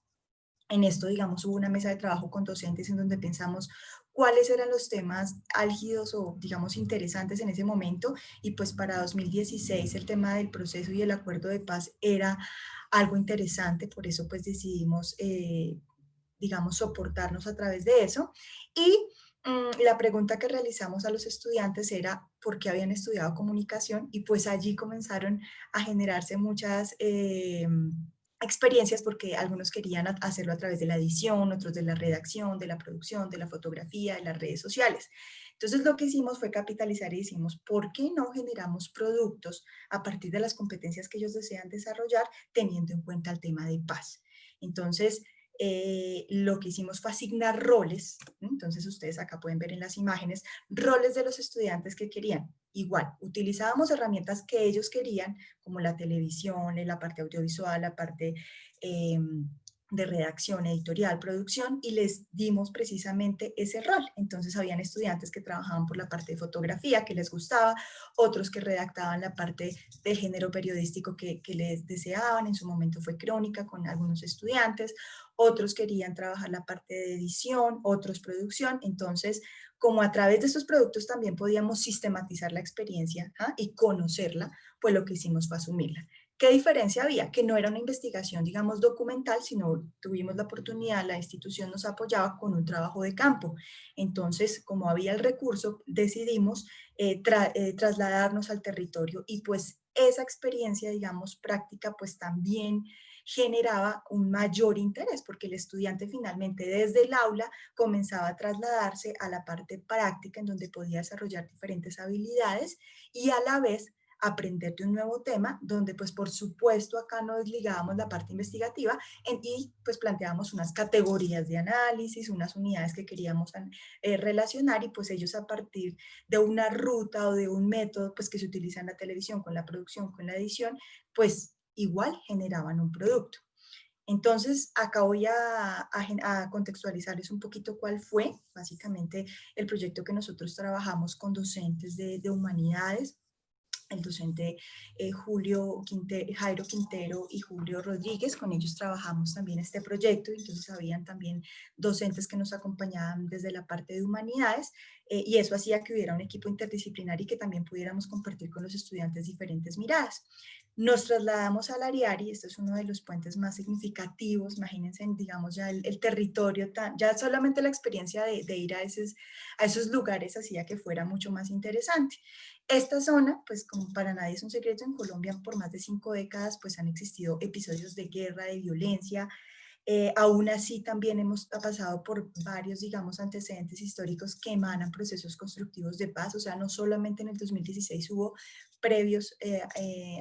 En esto, digamos, hubo una mesa de trabajo con docentes en donde pensamos cuáles eran los temas álgidos o, digamos, interesantes en ese momento, y pues para 2016 el tema del proceso y el acuerdo de paz era algo interesante, por eso pues decidimos, digamos, soportarnos a través de eso. Y la pregunta que realizamos a los estudiantes era por qué habían estudiado comunicación, y pues allí comenzaron a generarse muchas experiencias, porque algunos querían hacerlo a través de la edición, otros de la redacción, de la producción, de la fotografía, de las redes sociales. Entonces lo que hicimos fue capitalizar y decimos, ¿por qué no generamos productos a partir de las competencias que ellos desean desarrollar, teniendo en cuenta el tema de paz? Entonces, lo que hicimos fue asignar roles. Entonces ustedes acá pueden ver en las imágenes roles de los estudiantes que querían. Igual, utilizábamos herramientas que ellos querían, como la televisión, la parte audiovisual, la parte de redacción, editorial, producción, y les dimos precisamente ese rol. Entonces habían estudiantes que trabajaban por la parte de fotografía, que les gustaba, otros que redactaban la parte del género periodístico que les deseaban, en su momento fue crónica con algunos estudiantes, otros querían trabajar la parte de edición, otros producción. Entonces, como a través de estos productos también podíamos sistematizar la experiencia y conocerla, pues lo que hicimos fue asumirla. ¿Qué diferencia había? Que no era una investigación, digamos, documental, sino tuvimos la oportunidad, la institución nos apoyaba con un trabajo de campo. Entonces, como había el recurso, decidimos trasladarnos al territorio, y pues esa experiencia, digamos, práctica, pues también generaba un mayor interés, porque el estudiante finalmente desde el aula comenzaba a trasladarse a la parte práctica en donde podía desarrollar diferentes habilidades y a la vez aprender de un nuevo tema, donde pues por supuesto acá no desligábamos la parte investigativa y pues planteábamos unas categorías de análisis, unas unidades que queríamos relacionar, y pues ellos a partir de una ruta o de un método pues que se utiliza en la televisión con la producción, con la edición, pues igual generaban un producto. Entonces, acá voy a contextualizarles un poquito cuál fue básicamente el proyecto que nosotros trabajamos con docentes de humanidades. El docente Jairo Quintero y Julio Rodríguez, con ellos trabajamos también este proyecto, entonces habían también docentes que nos acompañaban desde la parte de humanidades, y eso hacía que hubiera un equipo interdisciplinar y que también pudiéramos compartir con los estudiantes diferentes miradas. Nos trasladamos al Ariari, este es uno de los puentes más significativos, imagínense, digamos, ya el territorio, ya solamente la experiencia de ir a esos lugares hacía que fuera mucho más interesante. Esta zona, pues como para nadie es un secreto, en Colombia por más de 5 décadas pues han existido episodios de guerra, de violencia. Aún así también hemos pasado por varios, digamos, antecedentes históricos que emanan procesos constructivos de paz. O sea, no solamente en el 2016 hubo previos,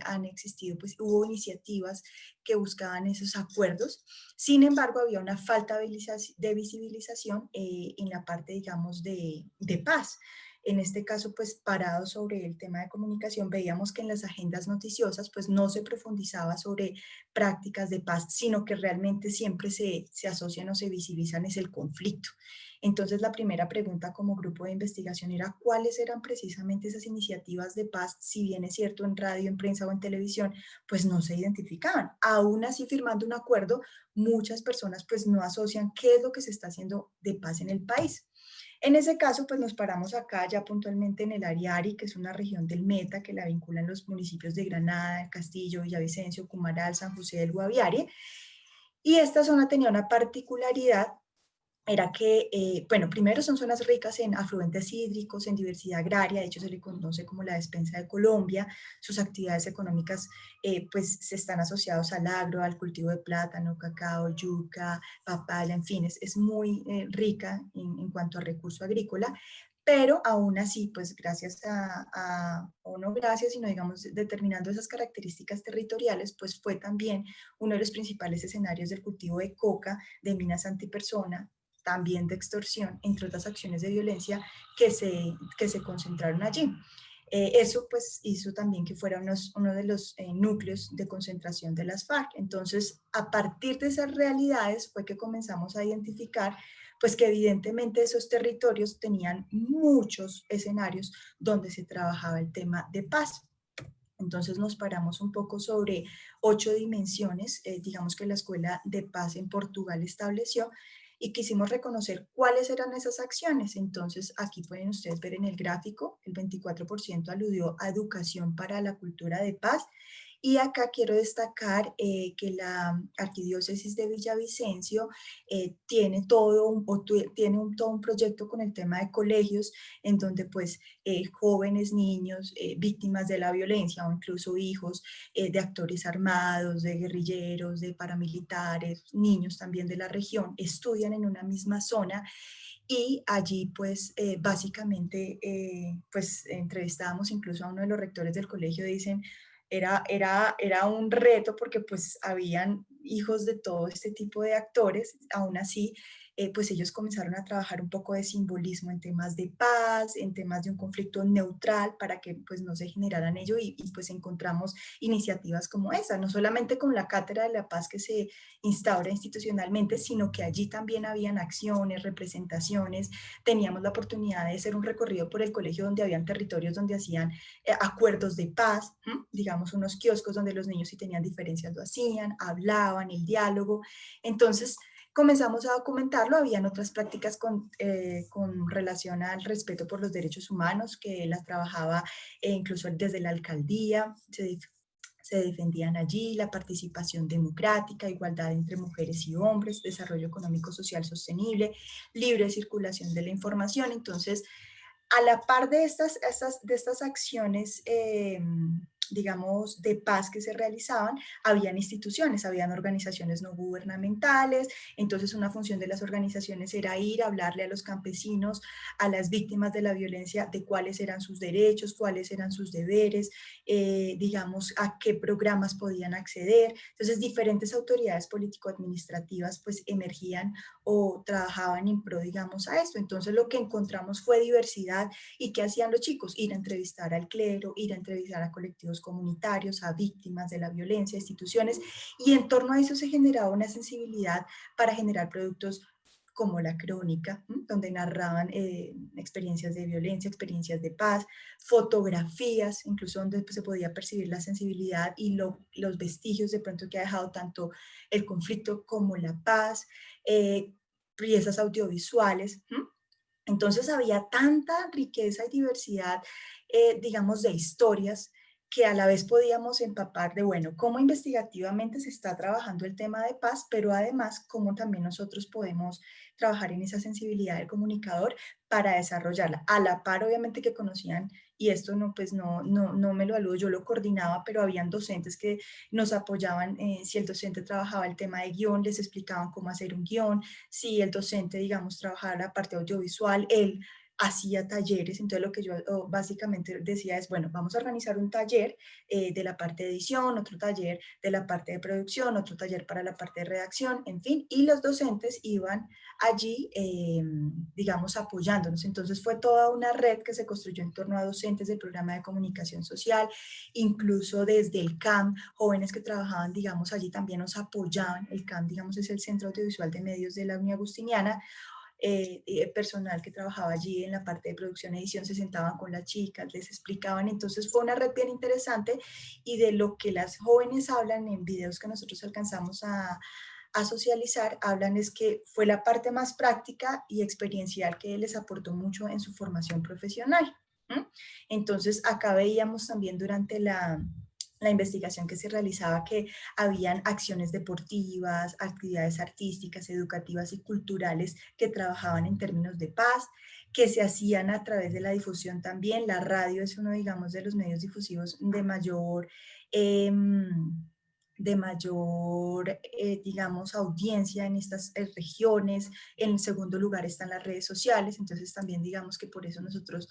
han existido, pues hubo iniciativas que buscaban esos acuerdos. Sin embargo, había una falta de visibilización en la parte, digamos, de paz. En este caso, pues parado sobre el tema de comunicación, veíamos que en las agendas noticiosas pues no se profundizaba sobre prácticas de paz, sino que realmente siempre se asocian o se visibilizan es el conflicto. Entonces la primera pregunta como grupo de investigación era cuáles eran precisamente esas iniciativas de paz, si bien es cierto en radio, en prensa o en televisión, pues no se identificaban. Aún así, firmando un acuerdo, muchas personas pues no asocian qué es lo que se está haciendo de paz en el país. En ese caso, pues nos paramos acá ya puntualmente en el área ARI, que es una región del Meta que la vinculan los municipios de Granada, El Castillo, Villavicencio, Cumaral, San José del Guaviare. Y esta zona tenía una particularidad, era que, bueno, primero son zonas ricas en afluentes hídricos, en diversidad agraria, de hecho se le conoce como la despensa de Colombia. Sus actividades económicas pues se están asociados al agro, al cultivo de plátano, cacao, yuca, papaya, en fin, es muy rica en cuanto a recurso agrícola, pero aún así, pues gracias o no gracias, sino digamos determinando esas características territoriales, pues fue también uno de los principales escenarios del cultivo de coca, de minas antipersona, también de extorsión, entre otras acciones de violencia que se concentraron allí. Eso pues hizo también que fuera uno de los núcleos de concentración de las FARC. Entonces, a partir de esas realidades fue que comenzamos a identificar pues que evidentemente esos territorios tenían muchos escenarios donde se trabajaba el tema de paz. Entonces nos paramos un poco sobre 8 dimensiones, digamos que la Escuela de Paz en Portugal estableció, y quisimos reconocer cuáles eran esas acciones. Entonces aquí pueden ustedes ver en el gráfico, el 24% aludió a educación para la cultura de paz. Y acá quiero destacar que la Arquidiócesis de Villavicencio tiene todo un proyecto con el tema de colegios, en donde pues jóvenes, niños, víctimas de la violencia o incluso hijos de actores armados, de guerrilleros, de paramilitares, niños también de la región, estudian en una misma zona. Y allí, pues, básicamente, pues, entrevistábamos incluso a uno de los rectores del colegio, dicen, era un reto porque, pues, habían hijos de todo este tipo de actores, aún así, pues ellos comenzaron a trabajar un poco de simbolismo en temas de paz, en temas de un conflicto neutral para que, pues, no se generaran ello y pues, encontramos iniciativas como esa, no solamente con la Cátedra de la Paz que se instaura institucionalmente, sino que allí también habían acciones, representaciones. Teníamos la oportunidad de hacer un recorrido por el colegio donde habían territorios donde hacían acuerdos de paz, digamos unos kioscos donde los niños si tenían diferencias lo hacían, hablaban, el diálogo. Entonces comenzamos a documentarlo, habían otras prácticas con relación al respeto por los derechos humanos que las trabajaba incluso desde la alcaldía, se defendían allí, la participación democrática, igualdad entre mujeres y hombres, desarrollo económico social sostenible, libre circulación de la información. Entonces, a la par de estas acciones, digamos, de paz que se realizaban, habían instituciones, habían organizaciones no gubernamentales. Entonces una función de las organizaciones era ir a hablarle a los campesinos, a las víctimas de la violencia, de cuáles eran sus derechos, cuáles eran sus deberes, digamos, a qué programas podían acceder. Entonces diferentes autoridades político-administrativas pues emergían o trabajaban en pro, digamos, a esto. Entonces lo que encontramos fue diversidad. ¿Y qué hacían los chicos? Ir a entrevistar al clero, ir a entrevistar a colectivos comunitarios, a víctimas de la violencia, instituciones, y en torno a eso se generaba una sensibilidad para generar productos como la crónica, donde narraban experiencias de violencia, experiencias de paz, fotografías, incluso donde pues, se podía percibir la sensibilidad y los vestigios de pronto que ha dejado tanto el conflicto como la paz, piezas audiovisuales. Entonces había tanta riqueza y diversidad, digamos, de historias que a la vez podíamos empapar de, bueno, cómo investigativamente se está trabajando el tema de paz, pero además cómo también nosotros podemos trabajar en esa sensibilidad del comunicador para desarrollarla. A la par, obviamente, que conocían, y esto no, pues no me lo aludo, yo lo coordinaba, pero habían docentes que nos apoyaban, si el docente trabajaba el tema de guión, les explicaban cómo hacer un guión, si el docente, digamos, trabajaba la parte audiovisual, él hacía talleres. Entonces lo que yo básicamente decía es, bueno, vamos a organizar un taller de la parte de edición, otro taller de la parte de producción, otro taller para la parte de redacción, en fin, y los docentes iban allí, digamos, apoyándonos. Entonces fue toda una red que se construyó en torno a docentes del programa de comunicación social, incluso desde el CAM, jóvenes que trabajaban, digamos, allí también nos apoyaban. El CAM, digamos, es el Centro Audiovisual de Medios de la Unión Agustiniana. Personal que trabajaba allí en la parte de producción y edición se sentaban con las chicas, les explicaban. Entonces fue una red bien interesante, y de lo que las jóvenes hablan en videos que nosotros alcanzamos a socializar, hablan es que fue la parte más práctica y experiencial que les aportó mucho en su formación profesional. Entonces, acá veíamos también durante la investigación que se realizaba que habían acciones deportivas, actividades artísticas, educativas y culturales que trabajaban en términos de paz, que se hacían a través de la difusión también. La radio es uno, digamos, de los medios difusivos digamos, audiencia en estas regiones. En segundo lugar están las redes sociales, entonces también digamos que por eso nosotros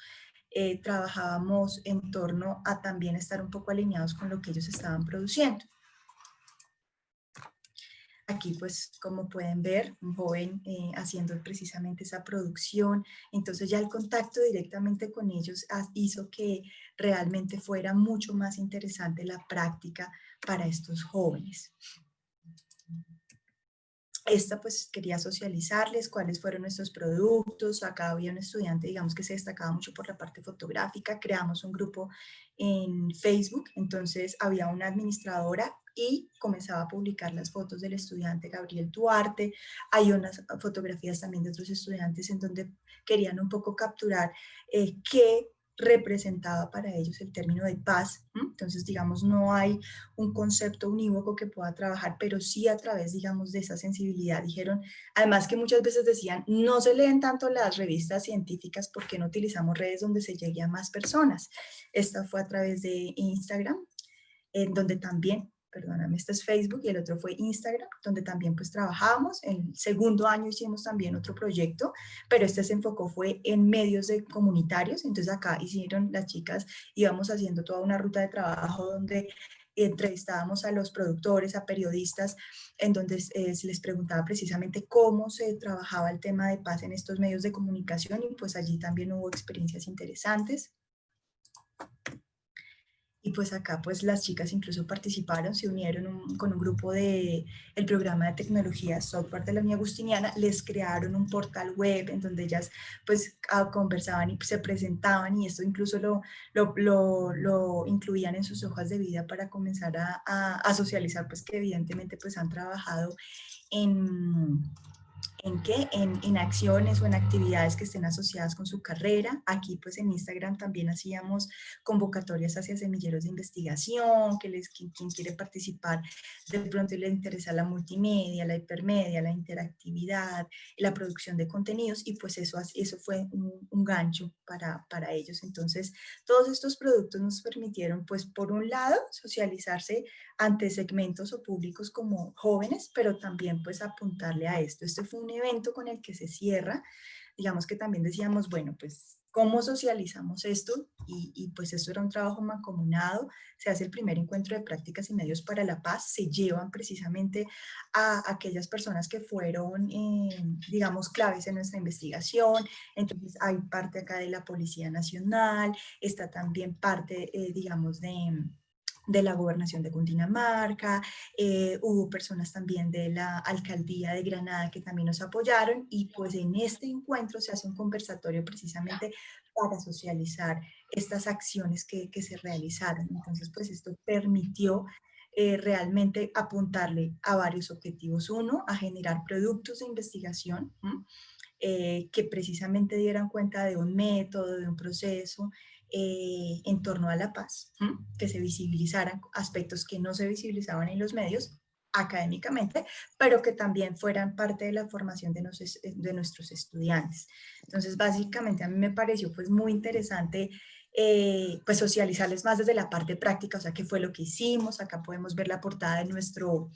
trabajábamos en torno a también estar un poco alineados con lo que ellos estaban produciendo. Aquí, pues, como pueden ver, un joven haciendo precisamente esa producción. Entonces ya el contacto directamente con ellos hizo que realmente fuera mucho más interesante la práctica para estos jóvenes. Esta pues quería socializarles cuáles fueron nuestros productos. Acá había un estudiante, digamos, que se destacaba mucho por la parte fotográfica. Creamos un grupo en Facebook, entonces había una administradora y comenzaba a publicar las fotos del estudiante Gabriel Duarte. Hay unas fotografías también de otros estudiantes en donde querían un poco capturar qué representaba para ellos el término de paz. Entonces, digamos, no hay un concepto unívoco que pueda trabajar, pero sí a través, digamos, de esa sensibilidad. Dijeron, además que muchas veces decían, no se leen tanto las revistas científicas porque no utilizamos redes donde se llegue a más personas. Esta fue a través de Instagram, en donde también, perdóname, este es Facebook y el otro fue Instagram, donde también pues trabajábamos. En el segundo año hicimos también otro proyecto, pero este se enfocó fue en medios comunitarios. Entonces acá hicieron las chicas, íbamos haciendo toda una ruta de trabajo donde entrevistábamos a los productores, a periodistas, en donde se les preguntaba precisamente cómo se trabajaba el tema de paz en estos medios de comunicación, y pues allí también hubo experiencias interesantes. Y pues acá pues las chicas incluso participaron, se unieron con un grupo del programa de tecnología software de la Unión Agustiniana. Les crearon un portal web en donde ellas pues conversaban y se presentaban, y esto incluso lo incluían en sus hojas de vida para comenzar a socializar, pues que evidentemente pues han trabajado en acciones o en actividades que estén asociadas con su carrera. Aquí pues en Instagram también hacíamos convocatorias hacia semilleros de investigación, quien quiere participar, de pronto le interesa la multimedia, la hipermedia, la interactividad, la producción de contenidos, y pues eso fue un gancho para ellos. Entonces todos estos productos nos permitieron pues por un lado socializarse ante segmentos o públicos como jóvenes, pero también pues apuntarle a esto. Este fue un evento con el que se cierra, digamos que también decíamos, bueno, pues ¿cómo socializamos esto? Y pues esto era un trabajo mancomunado. Se hace el primer encuentro de prácticas y medios para la paz, se llevan precisamente a aquellas personas que fueron, digamos, claves en nuestra investigación. Entonces hay parte acá de la Policía Nacional, está también parte, digamos, de la Gobernación de Cundinamarca, hubo personas también de la Alcaldía de Granada que también nos apoyaron, y pues en este encuentro se hace un conversatorio precisamente para socializar estas acciones que se realizaron. Entonces, pues esto permitió realmente apuntarle a varios objetivos. Uno, a generar productos de investigación que precisamente dieran cuenta de un método, de un proceso, en torno a la paz, que se visibilizaran aspectos que no se visibilizaban en los medios académicamente, pero que también fueran parte de la formación de nuestros estudiantes. Entonces, básicamente a mí me pareció pues muy interesante pues socializarles más desde la parte práctica, o sea, qué fue lo que hicimos. Acá podemos ver la portada de nuestro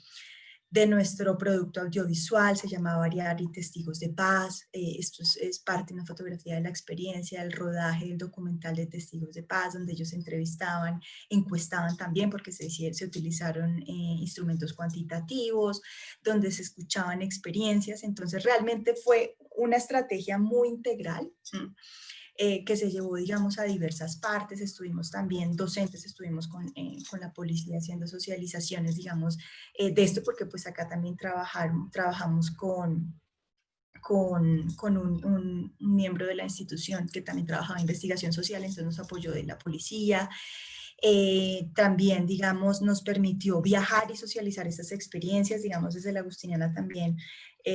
producto audiovisual, se llama Variar y Testigos de Paz. Esto es parte de una fotografía de la experiencia, del rodaje del documental de Testigos de Paz, donde ellos entrevistaban, encuestaban también, porque se utilizaron instrumentos cuantitativos, donde se escuchaban experiencias. Entonces realmente fue una estrategia muy integral, que se llevó, digamos, a diversas partes. Estuvimos también, docentes, estuvimos con la policía haciendo socializaciones, digamos, de esto, porque pues acá también trabajamos con un miembro de la institución que también trabajaba en investigación social, entonces nos apoyó de la policía. También, digamos, nos permitió viajar y socializar estas experiencias, digamos, desde la Agustiniana también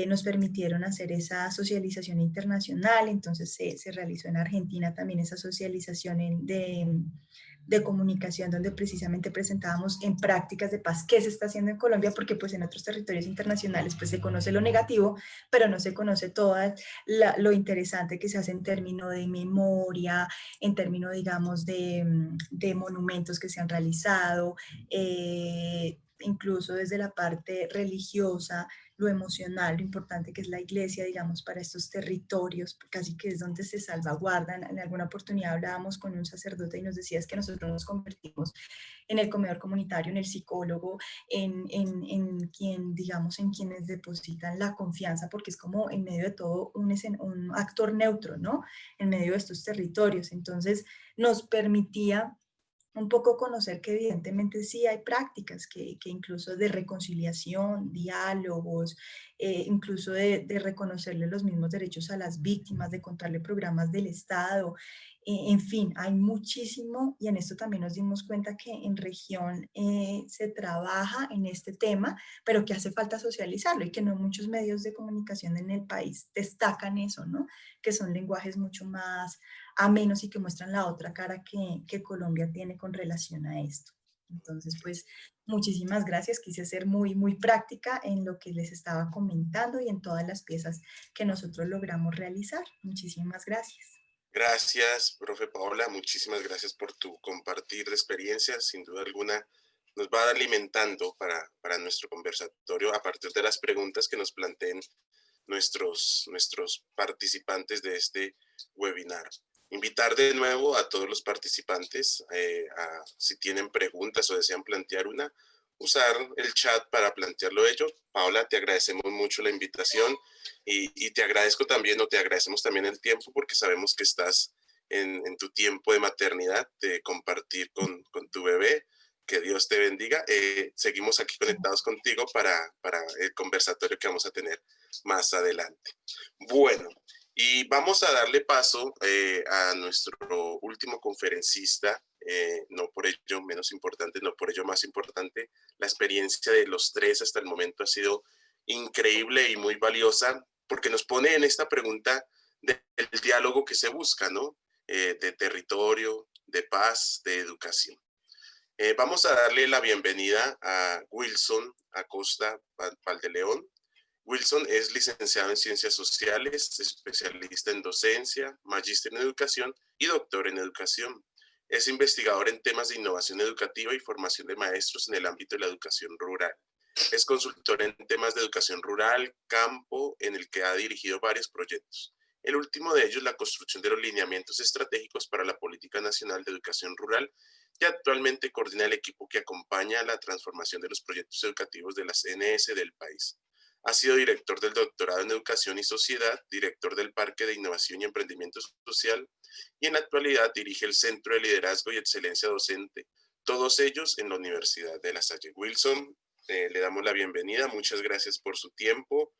nos permitieron hacer esa socialización internacional, entonces se realizó en Argentina también esa socialización de comunicación, donde precisamente presentábamos en prácticas de paz qué se está haciendo en Colombia, porque pues en otros territorios internacionales pues se conoce lo negativo, pero no se conoce todo lo interesante que se hace en términos de memoria, en términos, digamos, de monumentos que se han realizado, incluso desde la parte religiosa, lo emocional, lo importante que es la iglesia, digamos, para estos territorios, casi que es donde se salvaguardan. En alguna oportunidad hablábamos con un sacerdote y nos decía que nosotros nos convertimos en el comedor comunitario, en el psicólogo, en quien, digamos, en quienes depositan la confianza, porque es como en medio de todo un actor neutro, ¿no? En medio de estos territorios. Entonces nos permitía un poco conocer que evidentemente sí hay prácticas que incluso de reconciliación, diálogos, incluso de reconocerle los mismos derechos a las víctimas, de contarle programas del Estado, en fin, hay muchísimo y en esto también nos dimos cuenta que en región se trabaja en este tema, pero que hace falta socializarlo y que no muchos medios de comunicación en el país destacan eso, ¿no? Que son lenguajes mucho más amenos y que muestran la otra cara que Colombia tiene con relación a esto. Entonces, pues, muchísimas gracias. Quise ser muy, muy práctica en lo que les estaba comentando y en todas las piezas que nosotros logramos realizar. Muchísimas gracias. Gracias, profe Paola, muchísimas gracias por tu compartir de experiencias, sin duda alguna nos va alimentando para nuestro conversatorio a partir de las preguntas que nos planteen nuestros participantes de este webinar. Invitar de nuevo a todos los participantes, si tienen preguntas o desean plantear una, usar el chat para plantearlo ello. Paola, te agradecemos mucho la invitación y te agradezco también, o te agradecemos también el tiempo, porque sabemos que estás en tu tiempo de maternidad, de compartir con tu bebé. Que Dios te bendiga. Seguimos aquí conectados contigo para el conversatorio que vamos a tener más adelante. Bueno, y vamos a darle paso a nuestro último conferencista, no por ello menos importante, no por ello más importante. La experiencia de los tres hasta el momento ha sido increíble y muy valiosa, porque nos pone en esta pregunta del diálogo que se busca, ¿no? De territorio, de paz, de educación. Vamos a darle la bienvenida a Wilson Acosta Valdeleón. Wilson es licenciado en Ciencias Sociales, especialista en docencia, magíster en educación y doctor en educación. Es investigador en temas de innovación educativa y formación de maestros en el ámbito de la educación rural. Es consultor en temas de educación rural, campo, en el que ha dirigido varios proyectos. El último de ellos, la construcción de los lineamientos estratégicos para la Política Nacional de Educación Rural, y actualmente coordina el equipo que acompaña la transformación de los proyectos educativos de las CNS del país. Ha sido director del doctorado en Educación y Sociedad, director del Parque de Innovación y Emprendimiento Social, y en la actualidad dirige el Centro de Liderazgo y Excelencia Docente, todos ellos en la Universidad de La Salle. Wilson, le damos la bienvenida, muchas gracias por su tiempo.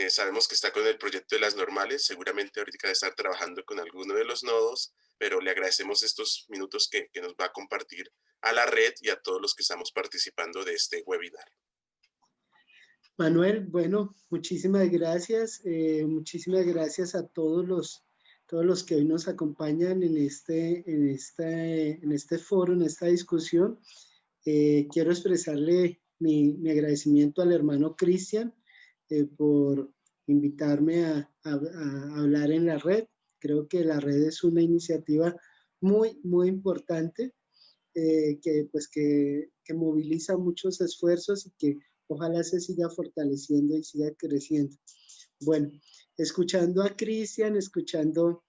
Sabemos que está con el proyecto de las normales, seguramente ahorita debe estar trabajando con alguno de los nodos, pero le agradecemos estos minutos que nos va a compartir a la red y a todos los que estamos participando de este webinar. Manuel, bueno, muchísimas gracias a todos los que hoy nos acompañan en este foro, en esta discusión. Quiero expresarle mi agradecimiento al hermano Cristian por invitarme a hablar en la red. Creo que la red es una iniciativa muy, muy importante que moviliza muchos esfuerzos y que ojalá se siga fortaleciendo y siga creciendo. Bueno, escuchando a Cristian, escuchando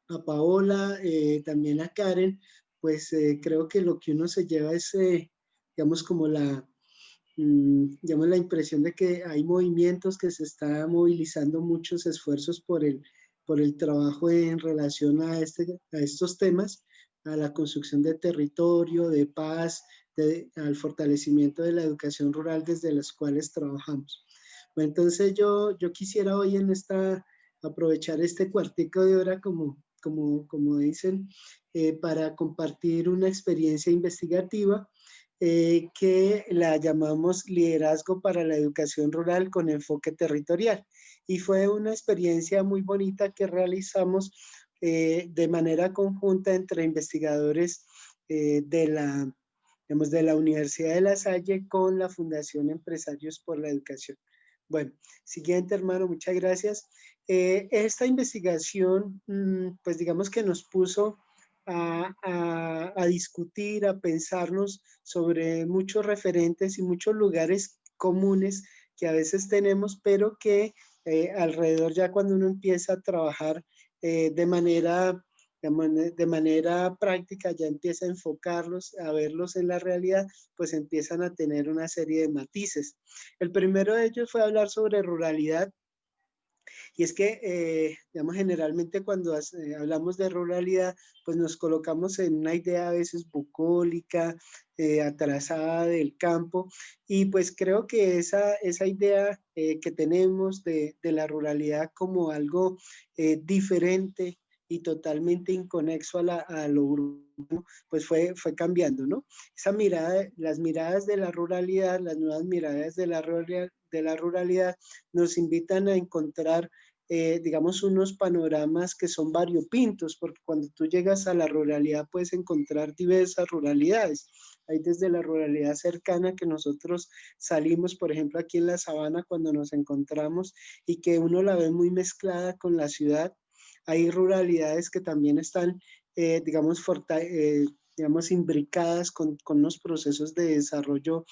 a Paola, también a Karen, pues creo que lo que uno se lleva es, digamos, como la impresión de que hay movimientos, que se está movilizando muchos esfuerzos por el trabajo en relación a estos temas, a la construcción de territorio, de paz, al fortalecimiento de la educación rural desde las cuales trabajamos. Bueno, entonces yo quisiera hoy aprovechar este cuartico de hora como como dicen, para compartir una experiencia investigativa que la llamamos Liderazgo para la Educación Rural con Enfoque Territorial. Y fue una experiencia muy bonita que realizamos de manera conjunta entre investigadores de la Universidad de La Salle con la Fundación Empresarios por la Educación. Bueno, siguiente hermano, muchas gracias. Esta investigación, pues digamos que nos puso a discutir, a pensarnos sobre muchos referentes y muchos lugares comunes que a veces tenemos, pero que alrededor ya cuando uno empieza a trabajar de manera práctica, ya empieza a enfocarlos, a verlos en la realidad, pues empiezan a tener una serie de matices. El primero de ellos fue hablar sobre ruralidad. Y es que, digamos, generalmente cuando hablamos de ruralidad, pues nos colocamos en una idea a veces bucólica, atrasada del campo, y pues creo que esa idea que tenemos de la ruralidad como algo diferente y totalmente inconexo a lo urbano, pues fue cambiando, ¿no? Esa mirada, las miradas de la ruralidad, las nuevas miradas de la ruralidad nos invitan a encontrar digamos, unos panoramas que son variopintos, porque cuando tú llegas a la ruralidad puedes encontrar diversas ruralidades. Hay desde la ruralidad cercana que nosotros salimos, por ejemplo, aquí en la sabana cuando nos encontramos y que uno la ve muy mezclada con la ciudad. Hay ruralidades que también están, digamos, imbricadas con unos procesos de desarrollo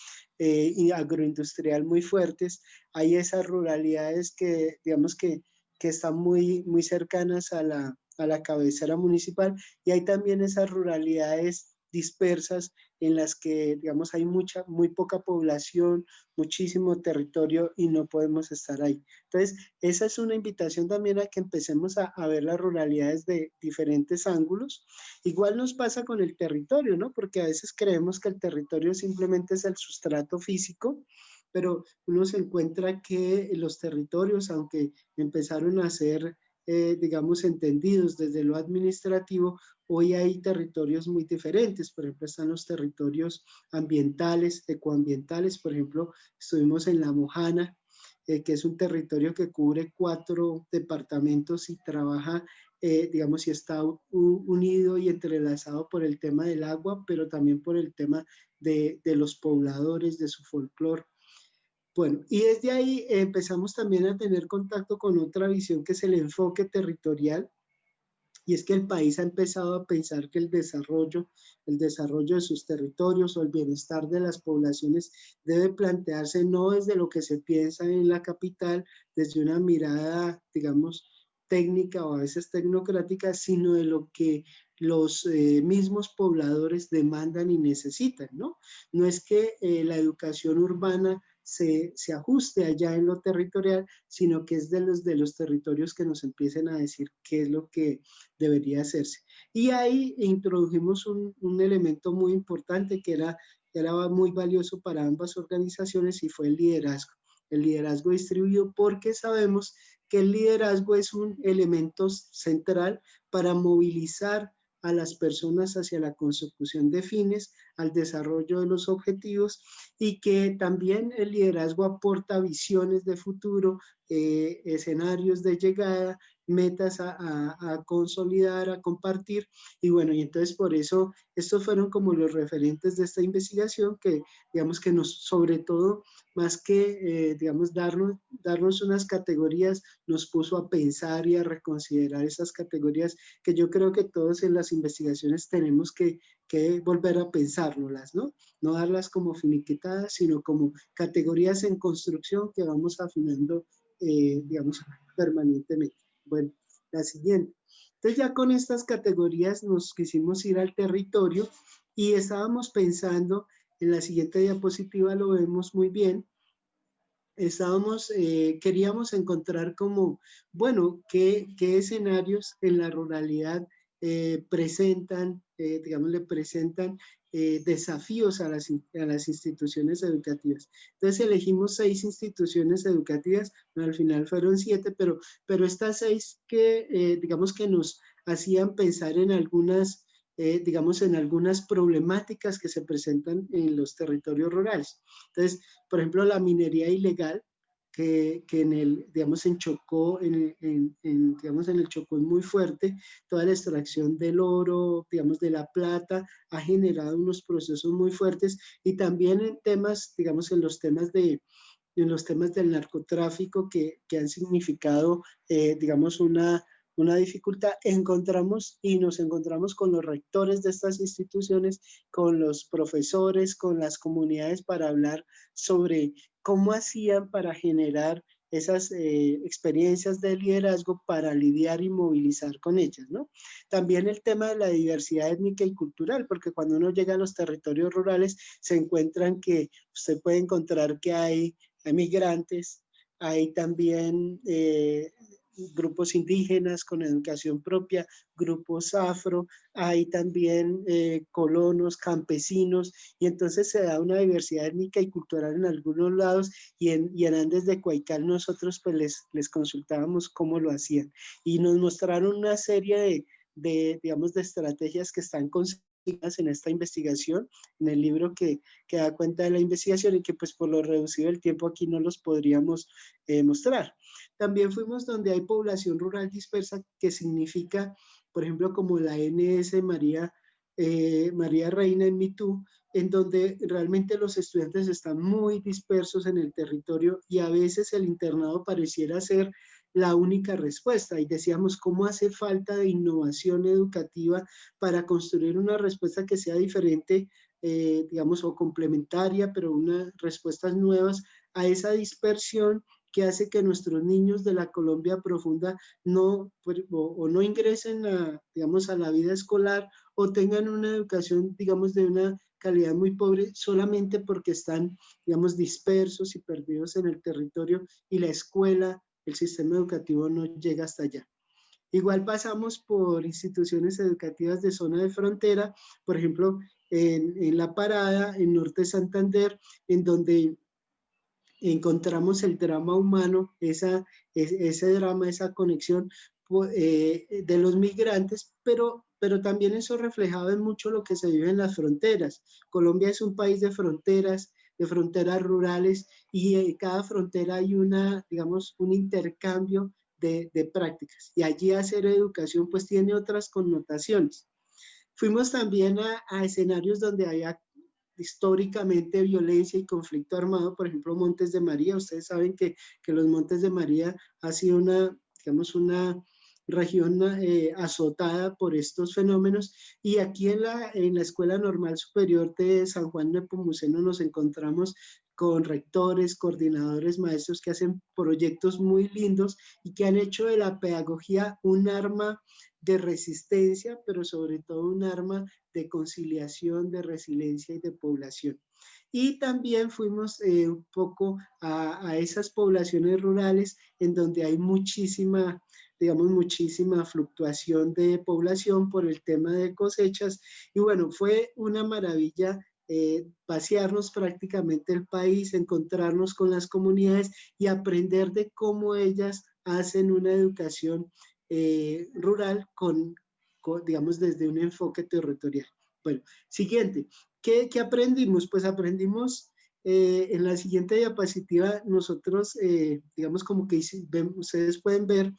agroindustrial muy fuertes. Hay esas ruralidades que, digamos, que están muy cercanas a la cabecera municipal, y hay también esas ruralidades dispersas en las que, digamos, hay muy poca población, muchísimo territorio y no podemos estar ahí. Entonces, esa es una invitación también a que empecemos a ver las ruralidades de diferentes ángulos. Igual nos pasa con el territorio, ¿no? Porque a veces creemos que el territorio simplemente es el sustrato físico, pero uno se encuentra que los territorios, aunque empezaron a ser, digamos, entendidos desde lo administrativo, hoy hay territorios muy diferentes. Por ejemplo, están los territorios ambientales, ecoambientales. Por ejemplo, estuvimos en La Mojana, que es un territorio que cubre 4 departamentos y trabaja, digamos, y está unido y entrelazado por el tema del agua, pero también por el tema de los pobladores, de su folclore. Bueno, y desde ahí empezamos también a tener contacto con otra visión que es el enfoque territorial, y es que el país ha empezado a pensar que el desarrollo de sus territorios o el bienestar de las poblaciones debe plantearse no desde lo que se piensa en la capital, desde una mirada, digamos, técnica o a veces tecnocrática, sino de lo que los mismos pobladores demandan y necesitan, ¿no? No es que la educación urbana se ajuste allá en lo territorial, sino que es de los territorios que nos empiecen a decir qué es lo que debería hacerse. Y ahí introdujimos un elemento muy importante que era muy valioso para ambas organizaciones, y fue el liderazgo distribuido, porque sabemos que el liderazgo es un elemento central para movilizar a las personas hacia la consecución de fines, al desarrollo de los objetivos, y que también el liderazgo aporta visiones de futuro, escenarios de llegada, metas a consolidar, a compartir. Y bueno, y entonces por eso estos fueron como los referentes de esta investigación que, digamos, que nos, sobre todo, más que, digamos, darnos unas categorías, nos puso a pensar y a reconsiderar esas categorías que yo creo que todos en las investigaciones tenemos que volver a pensárnoslas, ¿no? No darlas como finiquitadas, sino como categorías en construcción que vamos afinando, digamos, permanentemente. Bueno, la siguiente. Entonces ya con estas categorías nos quisimos ir al territorio y estábamos pensando, en la siguiente diapositiva lo vemos muy bien, queríamos encontrar como, bueno, qué escenarios en la ruralidad presentan, digamos, le presentan desafíos a las instituciones educativas. Entonces elegimos 6 instituciones educativas, al final fueron 7, pero estas 6 que, digamos, que nos hacían pensar en algunas, digamos, en algunas problemáticas que se presentan en los territorios rurales. Entonces, por ejemplo, la minería ilegal, que en el, digamos, en Chocó, digamos, en el Chocó es muy fuerte, toda la extracción del oro, digamos, de la plata, ha generado unos procesos muy fuertes, y también en temas, digamos, en los temas del narcotráfico que han significado, digamos, una dificultad. Nos encontramos con los rectores de estas instituciones, con los profesores, con las comunidades, para hablar sobre cómo hacían para generar esas experiencias de liderazgo para lidiar y movilizar con ellas, ¿no? También el tema de la diversidad étnica y cultural, porque cuando uno llega a los territorios rurales se encuentran que usted puede encontrar que hay migrantes, hay también grupos indígenas con educación propia, grupos afro, hay también colonos, campesinos, y entonces se da una diversidad étnica y cultural en algunos lados, y en Andes de Cuaycal nosotros pues les consultábamos cómo lo hacían, y nos mostraron una serie digamos, de estrategias que están en esta investigación, en el libro que da cuenta de la investigación, y que pues por lo reducido del tiempo aquí no los podríamos mostrar. También fuimos donde hay población rural dispersa, que significa, por ejemplo, como la NS María Reina en Mitú, en donde realmente los estudiantes están muy dispersos en el territorio, y a veces el internado pareciera ser la única respuesta, y decíamos cómo hace falta de innovación educativa para construir una respuesta que sea diferente, digamos, o complementaria, pero unas respuestas nuevas a esa dispersión que hace que nuestros niños de la Colombia profunda no ingresen digamos, a la vida escolar, o tengan una educación, digamos, de una calidad muy pobre, solamente porque están, digamos, dispersos y perdidos en el territorio, y la escuela, el sistema educativo no llega hasta allá. Igual pasamos por instituciones educativas de zona de frontera, por ejemplo, en La Parada, en Norte de Santander, en donde encontramos el drama humano, ese drama, esa conexión de los migrantes, pero también eso reflejado en mucho lo que se vive en las fronteras. Colombia es un país de fronteras rurales, y en cada frontera hay digamos, un intercambio de prácticas, y allí hacer educación pues tiene otras connotaciones. Fuimos también a escenarios donde haya históricamente violencia y conflicto armado, por ejemplo, Montes de María. Ustedes saben que los Montes de María ha sido digamos, una región azotada por estos fenómenos, y aquí en la Escuela Normal Superior de San Juan Nepomuceno nos encontramos con rectores, coordinadores, maestros que hacen proyectos muy lindos y que han hecho de la pedagogía un arma de resistencia, pero sobre todo un arma de conciliación, de resiliencia y de población. Y también fuimos un poco a esas poblaciones rurales en donde hay muchísima fluctuación de población por el tema de cosechas. Y bueno, fue una maravilla pasearnos prácticamente el país, encontrarnos con las comunidades y aprender de cómo ellas hacen una educación rural digamos, desde un enfoque territorial. Bueno, siguiente. ¿Qué aprendimos? Pues aprendimos en la siguiente diapositiva, nosotros, digamos, como que ustedes pueden ver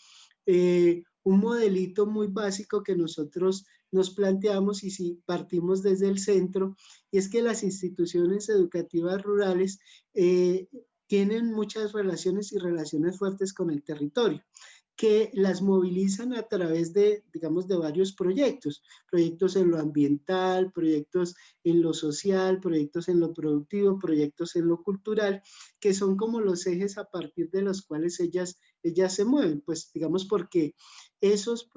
un modelito muy básico que nosotros nos planteamos, y si partimos desde el centro, y es que las instituciones educativas rurales tienen muchas relaciones y relaciones fuertes con el territorio, que las movilizan a través de, digamos, de varios proyectos en lo ambiental, proyectos en lo social, proyectos en lo productivo, proyectos en lo cultural, que son como los ejes a partir de los cuales ellas se mueven, pues digamos, porque esos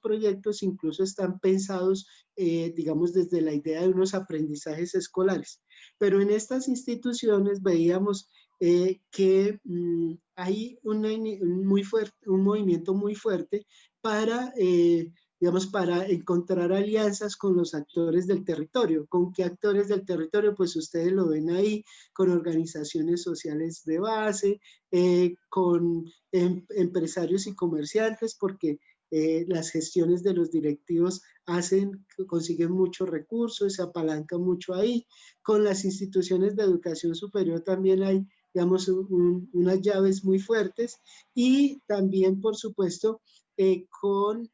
proyectos incluso están pensados, digamos, desde la idea de unos aprendizajes escolares. Pero en estas instituciones veíamos que hay un movimiento muy fuerte para, digamos, para encontrar alianzas con los actores del territorio. ¿Con qué actores del territorio? Pues ustedes lo ven ahí, con organizaciones sociales de base, con empresarios y comerciantes, porque las gestiones de los directivos consiguen muchos recursos, se apalancan mucho ahí. Con las instituciones de educación superior también hay, digamos, unas llaves muy fuertes, y también, por supuesto, con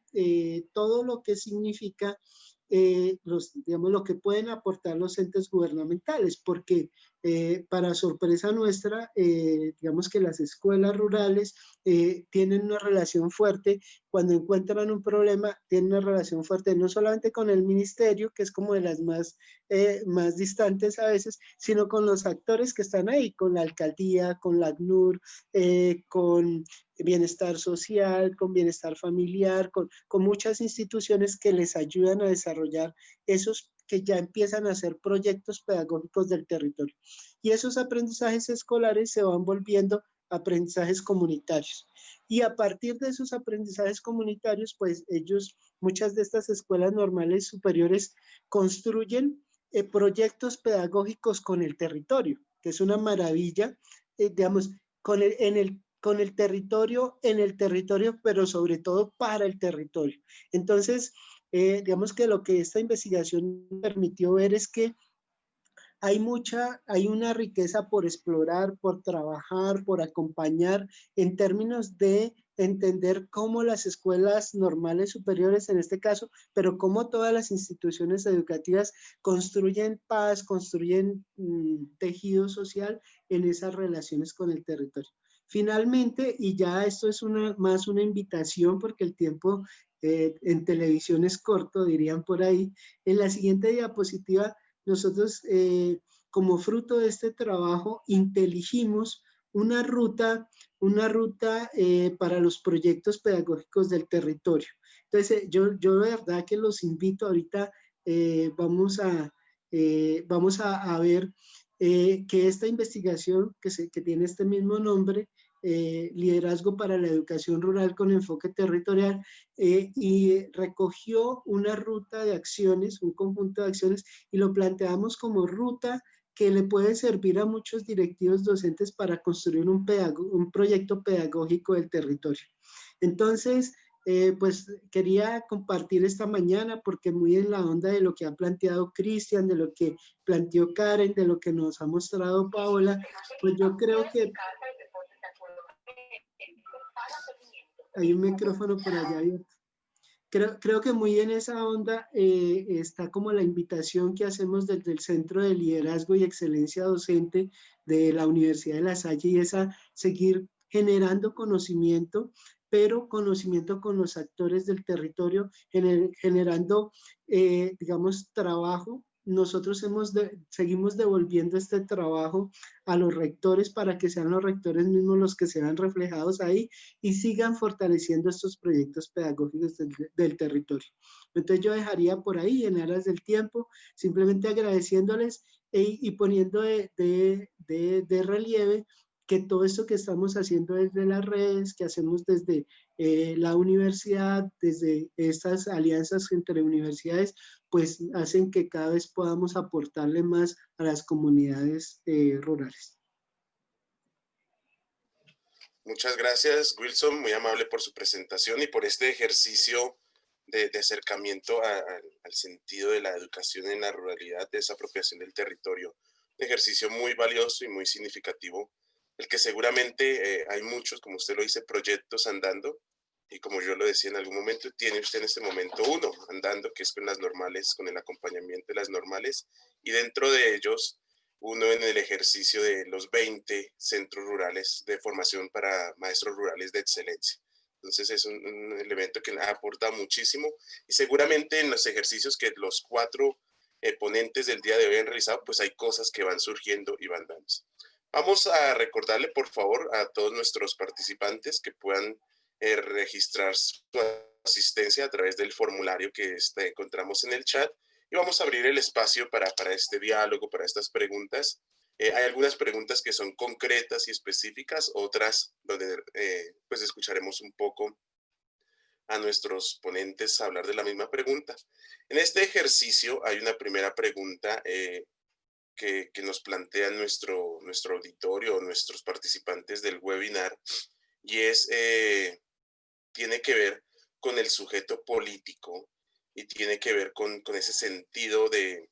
todo lo que significa digamos, lo que pueden aportar los entes gubernamentales, porque para sorpresa nuestra, digamos que las escuelas rurales tienen una relación fuerte. Cuando encuentran un problema, tienen una relación fuerte no solamente con el ministerio, que es como de las más distantes a veces, sino con los actores que están ahí, con la alcaldía, con la ACNUR, con bienestar social, con bienestar familiar, con muchas instituciones que les ayudan a desarrollar esos que ya empiezan a ser proyectos pedagógicos del territorio. Y esos aprendizajes escolares se van volviendo aprendizajes comunitarios. Y a partir de esos aprendizajes comunitarios, pues muchas de estas escuelas normales superiores construyen proyectos pedagógicos con el territorio, que es una maravilla, digamos, con el territorio, en el territorio, pero sobre todo para el territorio. Entonces, digamos que lo que esta investigación permitió ver es que hay una riqueza por explorar, por trabajar, por acompañar, en términos de entender cómo las escuelas normales superiores, en este caso, pero cómo todas las instituciones educativas construyen paz, construyen tejido social en esas relaciones con el territorio. Finalmente, y ya esto es más una invitación, porque el tiempo en televisión es corto, dirían por ahí, en la siguiente diapositiva nosotros, como fruto de este trabajo, inteligimos una ruta para los proyectos pedagógicos del territorio. Entonces, yo de verdad que los invito ahorita, vamos a ver que esta investigación que tiene este mismo nombre, Liderazgo para la Educación Rural con Enfoque Territorial, y recogió una ruta de acciones, un conjunto de acciones, y lo planteamos como ruta que le puede servir a muchos directivos docentes para construir un proyecto pedagógico del territorio. Entonces, pues quería compartir esta mañana, porque muy en la onda de lo que ha planteado Cristian, de lo que planteó Karen, de lo que nos ha mostrado Paola, pues yo creo que hay un micrófono por allá abierto. Creo que muy en esa onda está como la invitación que hacemos desde el Centro de Liderazgo y Excelencia Docente de la Universidad de La Salle, y es a seguir generando conocimiento, pero conocimiento con los actores del territorio, generando, digamos, trabajo. Nosotros seguimos devolviendo este trabajo a los rectores para que sean los rectores mismos los que se vean reflejados ahí y sigan fortaleciendo estos proyectos pedagógicos del territorio. Entonces yo dejaría por ahí, en aras del tiempo, simplemente agradeciéndoles y poniendo de relieve que todo esto que estamos haciendo desde las redes, que hacemos desde la universidad, desde estas alianzas entre universidades, pues hacen que cada vez podamos aportarle más a las comunidades rurales. Muchas gracias, Wilson, muy amable por su presentación y por este ejercicio de acercamiento al sentido de la educación en la ruralidad, de esa apropiación del territorio. Un ejercicio muy valioso y muy significativo, el que seguramente hay muchos, como usted lo dice, proyectos andando, y como yo lo decía en algún momento, tiene usted en este momento uno andando, que es con las normales, con el acompañamiento de las normales, y dentro de ellos uno en el ejercicio de los 20 centros rurales de formación para maestros rurales de excelencia. Entonces es un elemento que aporta muchísimo, y seguramente en los ejercicios que los 4 ponentes del día de hoy han realizado, pues hay cosas que van surgiendo y van dándose. Vamos a recordarle, por favor, a todos nuestros participantes que puedan registrar su asistencia a través del formulario que encontramos en el chat, y vamos a abrir el espacio para este diálogo, para estas preguntas. Hay algunas preguntas que son concretas y específicas, otras donde pues escucharemos un poco a nuestros ponentes hablar de la misma pregunta. En este ejercicio hay una primera pregunta que nos plantea nuestro auditorio, nuestros participantes del webinar, y tiene que ver con el sujeto político y tiene que ver con ese sentido de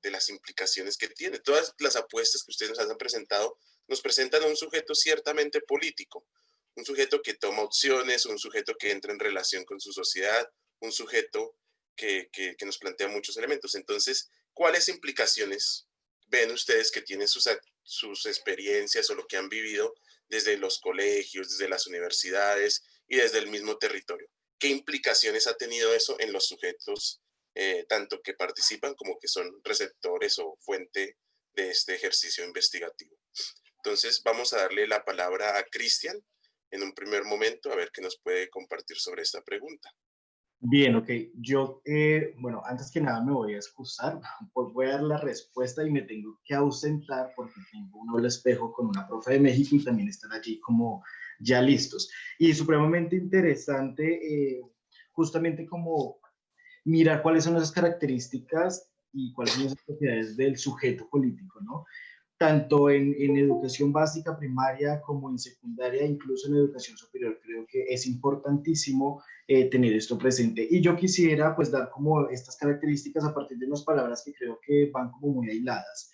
las implicaciones que tiene. Todas las apuestas que ustedes nos han presentado nos presentan a un sujeto ciertamente político, un sujeto que toma opciones, un sujeto que entra en relación con su sociedad, un sujeto que nos plantea muchos elementos. Entonces, ¿cuáles implicaciones ven ustedes que tienen sus experiencias o lo que han vivido desde los colegios, desde las universidades y desde el mismo territorio? ¿Qué implicaciones ha tenido eso en los sujetos, tanto que participan como que son receptores o fuente de este ejercicio investigativo? Entonces vamos a darle la palabra a Cristian en un primer momento, a ver qué nos puede compartir sobre esta pregunta. Bien, ok. Yo, bueno, antes que nada me voy a excusar, pues voy a dar la respuesta y me tengo que ausentar porque tengo un hola espejo con una profe de México y también están allí como ya listos. Y supremamente interesante, justamente como mirar cuáles son esas características y cuáles son esas propiedades del sujeto político, ¿no? Tanto en educación básica, primaria, como en secundaria, incluso en educación superior. Creo que es importantísimo tener esto presente. Y yo quisiera pues dar como estas características a partir de unas palabras que creo que van como muy aisladas.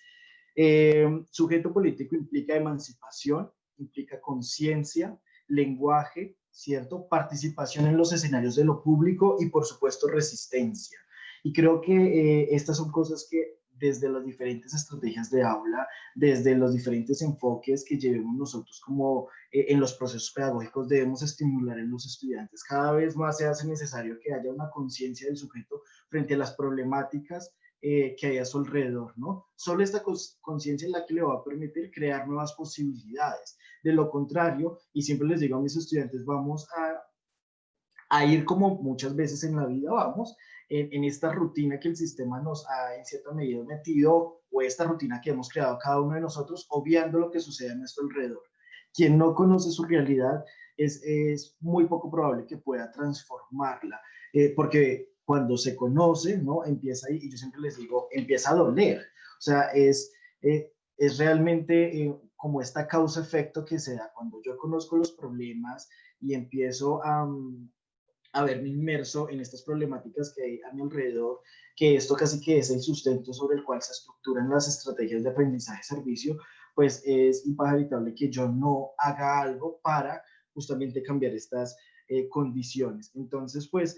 Sujeto político implica emancipación, implica conciencia, lenguaje, ¿cierto? Participación en los escenarios de lo público y por supuesto resistencia. Y creo que estas son cosas que desde las diferentes estrategias de aula, desde los diferentes enfoques que llevemos nosotros como en los procesos pedagógicos debemos estimular en los estudiantes. Cada vez más se hace necesario que haya una conciencia del sujeto frente a las problemáticas que hay a su alrededor, ¿no? Solo esta conciencia es la que le va a permitir crear nuevas posibilidades. De lo contrario, y siempre les digo a mis estudiantes, vamos a ir como muchas veces en la vida vamos, en esta rutina que el sistema nos ha en cierta medida metido, o esta rutina que hemos creado cada uno de nosotros, obviando lo que sucede a nuestro alrededor. Quien no conoce su realidad es muy poco probable que pueda transformarla, porque cuando se conoce, ¿no? Empieza, y yo siempre les digo, empieza a doler. O sea, es realmente como esta causa-efecto que se da cuando yo conozco los problemas y empiezo a verme inmerso en estas problemáticas que hay a mi alrededor, que esto casi que es el sustento sobre el cual se estructuran las estrategias de aprendizaje-servicio, pues es impajaritable que yo no haga algo para justamente cambiar estas condiciones. Entonces, pues,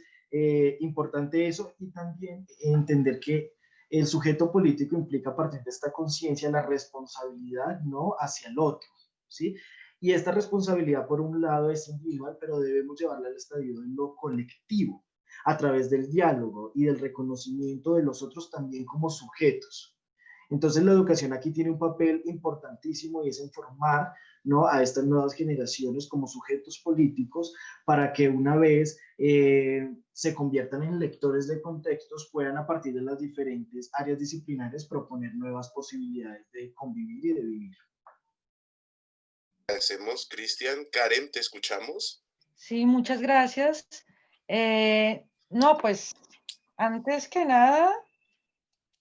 importante eso y también entender que el sujeto político implica a partir de esta conciencia la responsabilidad, ¿no?, hacia el otro, ¿sí? Y esta responsabilidad, por un lado, es individual, pero debemos llevarla al estadio de lo colectivo, a través del diálogo y del reconocimiento de los otros también como sujetos. Entonces, la educación aquí tiene un papel importantísimo y es en formar, ¿no?, a estas nuevas generaciones como sujetos políticos para que una vez se conviertan en lectores de contextos, puedan a partir de las diferentes áreas disciplinarias proponer nuevas posibilidades de convivir y de vivir. Agradecemos, Cristian. Karen, ¿te escuchamos? Sí, muchas gracias. No, pues, antes que nada,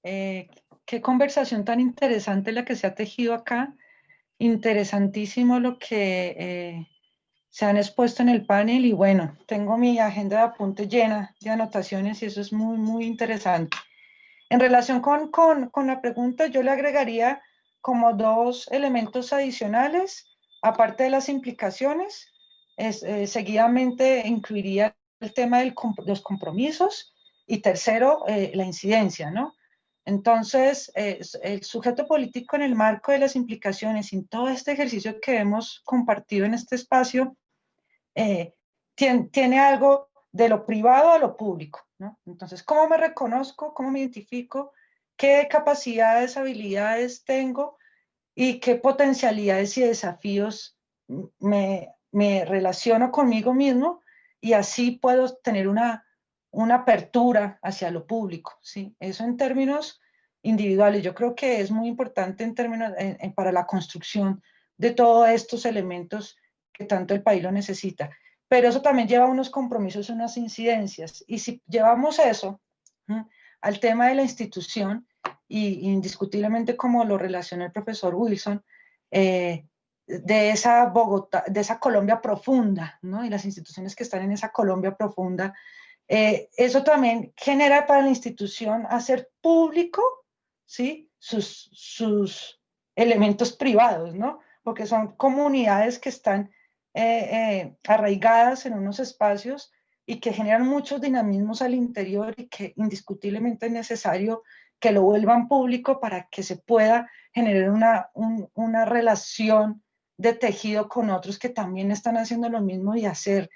qué conversación tan interesante la que se ha tejido acá. Interesantísimo lo que se han expuesto en el panel y bueno, tengo mi agenda de apuntes llena de anotaciones y eso es muy, muy interesante. En relación con la pregunta, yo le agregaría como dos elementos adicionales, aparte de las implicaciones, seguidamente incluiría el tema de los compromisos y tercero, la incidencia, ¿no? Entonces, el sujeto político en el marco de las implicaciones, en todo este ejercicio que hemos compartido en este espacio, tiene algo de lo privado a lo público, ¿no? Entonces, ¿cómo me reconozco? ¿Cómo me identifico? ¿Qué capacidades, habilidades tengo? ¿Y qué potencialidades y desafíos me relaciono conmigo mismo? Y así puedo tener una apertura hacia lo público, ¿sí? Eso en términos individuales. Yo creo que es muy importante en términos, para la construcción de todos estos elementos que tanto el país lo necesita. Pero eso también lleva unos compromisos, unas incidencias. Y si llevamos eso al tema de la institución, y indiscutiblemente como lo relaciona el profesor Wilson, de esa Bogotá, de esa Colombia profunda, ¿no? Y las instituciones que están en esa Colombia profunda, eso también genera para la institución hacer público, ¿sí? sus elementos privados, ¿no? Porque son comunidades que están arraigadas en unos espacios y que generan muchos dinamismos al interior y que indiscutiblemente es necesario que lo vuelvan público para que se pueda generar una relación de tejido con otros que también están haciendo lo mismo y hacer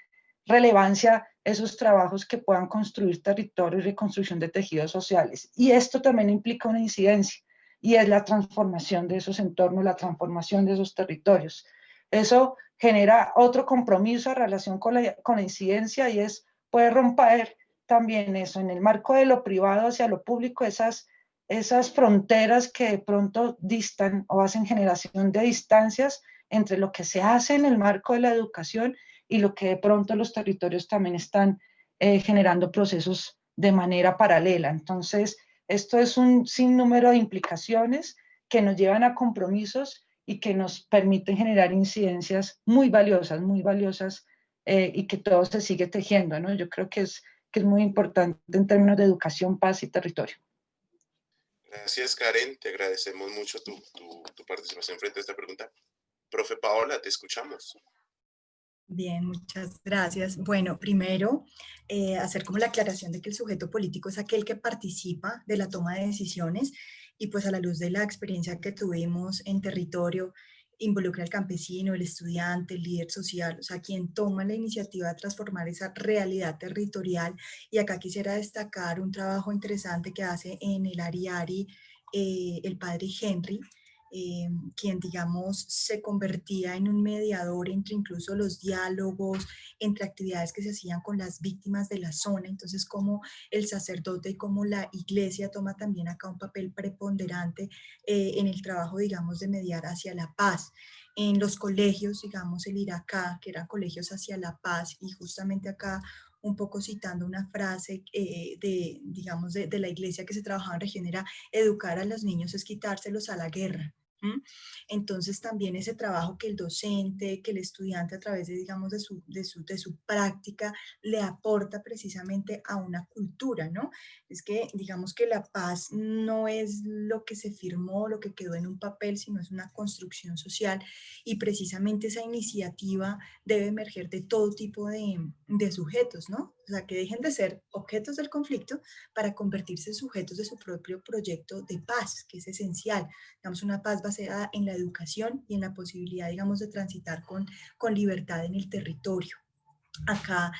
relevancia esos trabajos que puedan construir territorio y reconstrucción de tejidos sociales. Y esto también implica una incidencia, y es la transformación de esos entornos, la transformación de esos territorios. Eso genera otro compromiso en relación con la incidencia, y es poder romper también eso, en el marco de lo privado hacia lo público, esas fronteras que de pronto distan o hacen generación de distancias entre lo que se hace en el marco de la educación y lo que de pronto los territorios también están generando procesos de manera paralela. Entonces, esto es un sinnúmero de implicaciones que nos llevan a compromisos y que nos permiten generar incidencias muy valiosas y que todo se sigue tejiendo, ¿no? Yo creo que es muy importante en términos de educación, paz y territorio. Gracias, Karen. Te agradecemos mucho tu participación frente a esta pregunta. Profe Paola, te escuchamos. Bien, muchas gracias. Bueno, primero, hacer como la aclaración de que el sujeto político es aquel que participa de la toma de decisiones y pues a la luz de la experiencia que tuvimos en territorio, involucra al campesino, el estudiante, el líder social, o sea, quien toma la iniciativa de transformar esa realidad territorial. Y acá quisiera destacar un trabajo interesante que hace en el Ariari el padre Henry, quien, digamos, se convertía en un mediador entre incluso los diálogos, entre actividades que se hacían con las víctimas de la zona. Entonces, como el sacerdote y como la iglesia toma también acá un papel preponderante en el trabajo, digamos, de mediar hacia la paz. En los colegios, digamos, el IRACA, que eran colegios hacia la paz, y justamente acá un poco citando una frase digamos, de la iglesia que se trabajaba en región, era educar a los niños es quitárselos a la guerra. Entonces también ese trabajo que el docente, que el estudiante a través de, digamos, de su práctica le aporta precisamente a una cultura, ¿no? Es que digamos que la paz no es lo que se firmó, lo que quedó en un papel, sino es una construcción social, y precisamente esa iniciativa debe emerger de todo tipo de sujetos, ¿no? O sea, que dejen de ser objetos del conflicto para convertirse en sujetos de su propio proyecto de paz, que es esencial. Digamos, una paz basada en la educación y en la posibilidad, digamos, de transitar con libertad en el territorio. Acá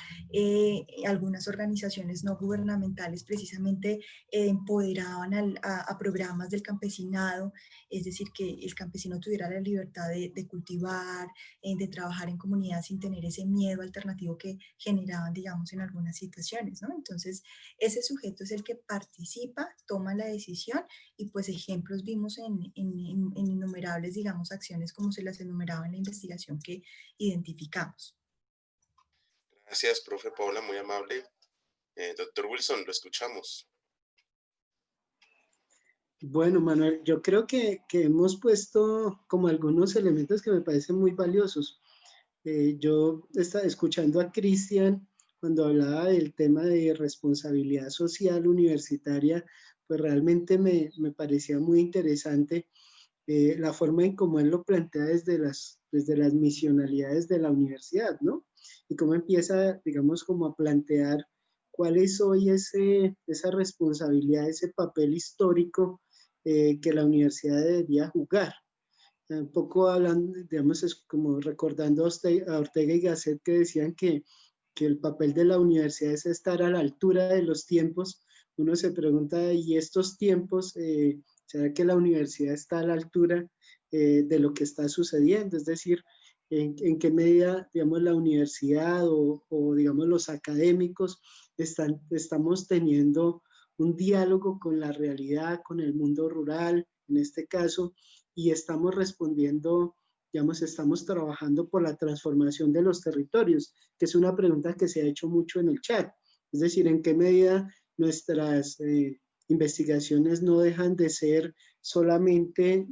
algunas organizaciones no gubernamentales precisamente empoderaban a programas del campesinado, es decir, que el campesino tuviera la libertad de cultivar, de trabajar en comunidad sin tener ese miedo alternativo que generaban, digamos, en algunas situaciones, ¿no? Entonces, ese sujeto es el que participa, toma la decisión, y pues ejemplos vimos en innumerables, digamos, acciones como se las enumeraba en la investigación que identificamos. Gracias, profe Paola, muy amable. Doctor Wilson, lo escuchamos. Bueno, Manuel, yo creo que hemos puesto como algunos elementos que me parecen muy valiosos. Yo estaba escuchando a Cristian cuando hablaba del tema de responsabilidad social universitaria, pues realmente me parecía muy interesante la forma en cómo él lo plantea desde las misionalidades de la universidad, ¿no? Y cómo empieza, digamos, como a plantear cuál es hoy esa responsabilidad, ese papel histórico que la universidad debería jugar. Un poco hablando, digamos, es como recordando a Ortega y Gasset, que decían que el papel de la universidad es estar a la altura de los tiempos. Uno se pregunta, ¿y estos tiempos, será que la universidad está a la altura de lo que está sucediendo? Es decir, ¿en qué medida, digamos, la universidad o digamos, los académicos estamos teniendo un diálogo con la realidad, con el mundo rural, en este caso, y estamos respondiendo, digamos, estamos trabajando por la transformación de los territorios, que es una pregunta que se ha hecho mucho en el chat. Es decir, ¿en qué medida nuestras investigaciones no dejan de ser solamente,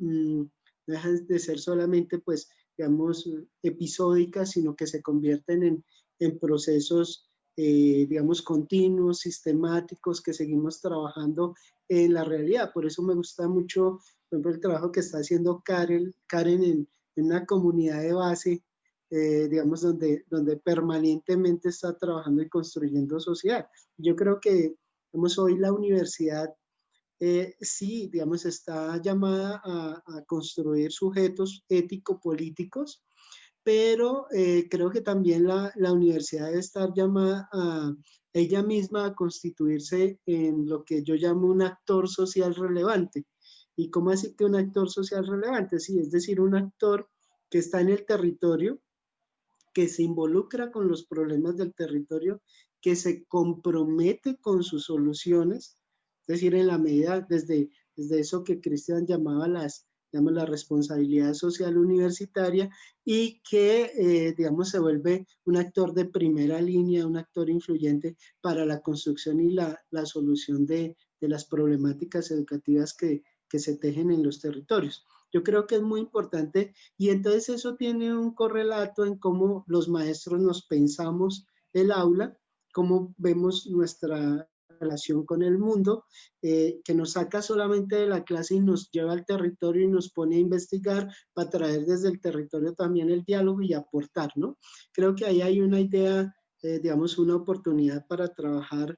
pues, digamos, episódicas, sino que se convierten en procesos, digamos, continuos, sistemáticos, que seguimos trabajando en la realidad. Por eso me gusta mucho, por ejemplo, el trabajo que está haciendo Karen en una comunidad de base, digamos, donde permanentemente está trabajando y construyendo sociedad. Yo creo que, digamos, hoy la universidad sí, digamos, está llamada a construir sujetos ético-políticos, pero creo que también la universidad debe estar llamada a ella misma a constituirse en lo que yo llamo un actor social relevante. ¿Y cómo así que un actor social relevante? Sí, es decir, un actor que está en el territorio, que se involucra con los problemas del territorio, que se compromete con sus soluciones, es decir, en la medida, desde eso que Cristian llamaba la responsabilidad social universitaria, y que, digamos, se vuelve un actor de primera línea, un actor influyente para la construcción y la solución de las problemáticas educativas que se tejen en los territorios. Yo creo que es muy importante, y entonces eso tiene un correlato en cómo los maestros nos pensamos el aula, cómo vemos nuestra relación con el mundo, que nos saca solamente de la clase y nos lleva al territorio y nos pone a investigar para traer desde el territorio también el diálogo y aportar, ¿no? Creo que ahí hay una idea, digamos, una oportunidad para trabajar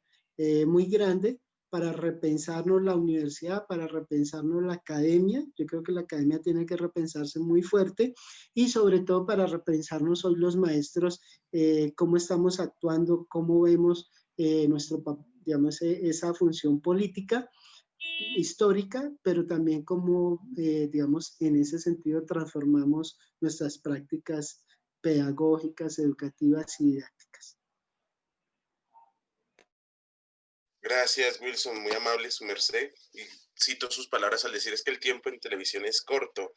muy grande, para repensarnos la universidad, para repensarnos la academia. Yo creo que la academia tiene que repensarse muy fuerte, y sobre todo para repensarnos hoy los maestros, cómo estamos actuando, cómo vemos digamos, esa función política, histórica, pero también cómo, digamos, en ese sentido transformamos nuestras prácticas pedagógicas, educativas y didácticas. Gracias, Wilson, muy amable su merced. Y cito sus palabras al decir es que el tiempo en televisión es corto.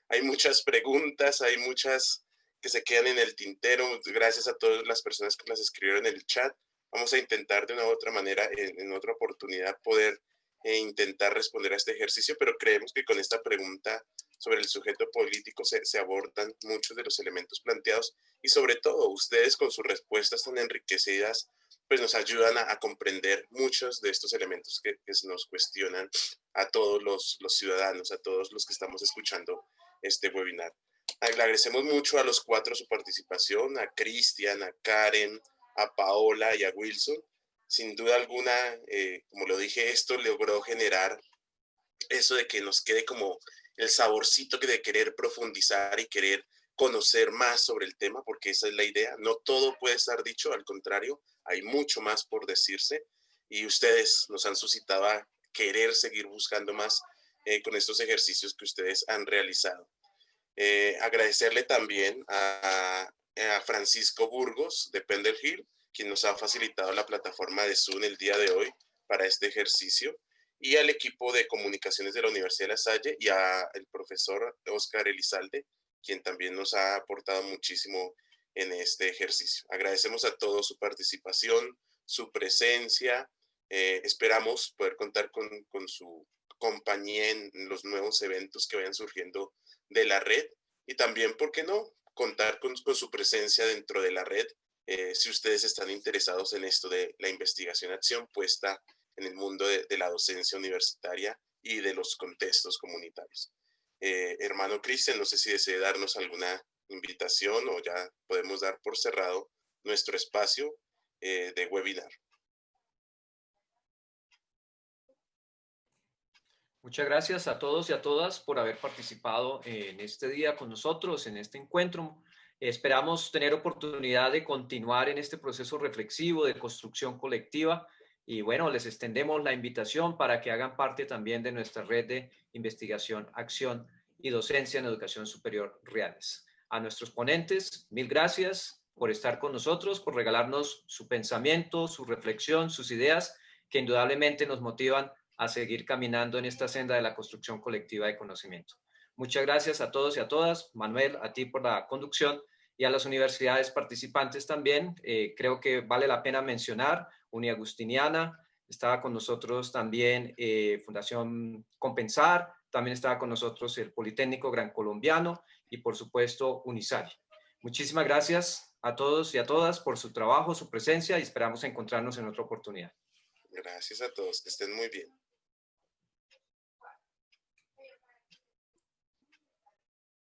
Hay muchas preguntas, hay muchas que se quedan en el tintero. Gracias a todas las personas que las escribieron en el chat. Vamos a intentar de una u otra manera, en otra oportunidad, poder intentar responder a este ejercicio, pero creemos que con esta pregunta sobre el sujeto político se abordan muchos de los elementos planteados, y sobre todo ustedes con sus respuestas tan enriquecidas pues nos ayudan a comprender muchos de estos elementos que nos cuestionan a todos los ciudadanos, a todos los que estamos escuchando este webinar. Le agradecemos mucho a los cuatro su participación, a Cristian, a Karen, a Paola y a Wilson. Sin duda alguna, como lo dije, esto logró generar eso de que nos quede como el saborcito de querer profundizar y querer conocer más sobre el tema, porque esa es la idea. No todo puede estar dicho, al contrario, hay mucho más por decirse, y ustedes nos han suscitado a querer seguir buscando más con estos ejercicios que ustedes han realizado. Agradecerle también a Francisco Burgos de Pendle Hill, quien nos ha facilitado la plataforma de Zoom el día de hoy para este ejercicio, y al equipo de comunicaciones de la Universidad de La Salle y al profesor Oscar Elizalde, quien también nos ha aportado muchísimo en este ejercicio. Agradecemos a todos su participación, su presencia. Esperamos poder contar con su compañía en los nuevos eventos que vayan surgiendo de la red, y también, ¿por qué no?, contar con su presencia dentro de la red, si ustedes están interesados en esto de la investigación-acción puesta en el mundo de la docencia universitaria y de los contextos comunitarios. Hermano Cristian, no sé si desee darnos alguna invitación o ya podemos dar por cerrado nuestro espacio de webinar. Muchas gracias a todos y a todas por haber participado en este día con nosotros, en este encuentro. Esperamos tener oportunidad de continuar en este proceso reflexivo de construcción colectiva, y bueno, les extendemos la invitación para que hagan parte también de nuestra red de investigación, acción y docencia en educación superior reales. A nuestros ponentes, mil gracias por estar con nosotros, por regalarnos su pensamiento, su reflexión, sus ideas, que indudablemente nos motivan a seguir caminando en esta senda de la construcción colectiva de conocimiento. Muchas gracias a todos y a todas. Manuel, a ti por la conducción, y a las universidades participantes también. Creo que vale la pena mencionar Uniagustiniana, estaba con nosotros también Fundación Compensar, también estaba con nosotros el Politécnico Gran Colombiano y por supuesto Unisari. Muchísimas gracias a todos y a todas por su trabajo, su presencia y esperamos encontrarnos en otra oportunidad. Gracias a todos, que estén muy bien.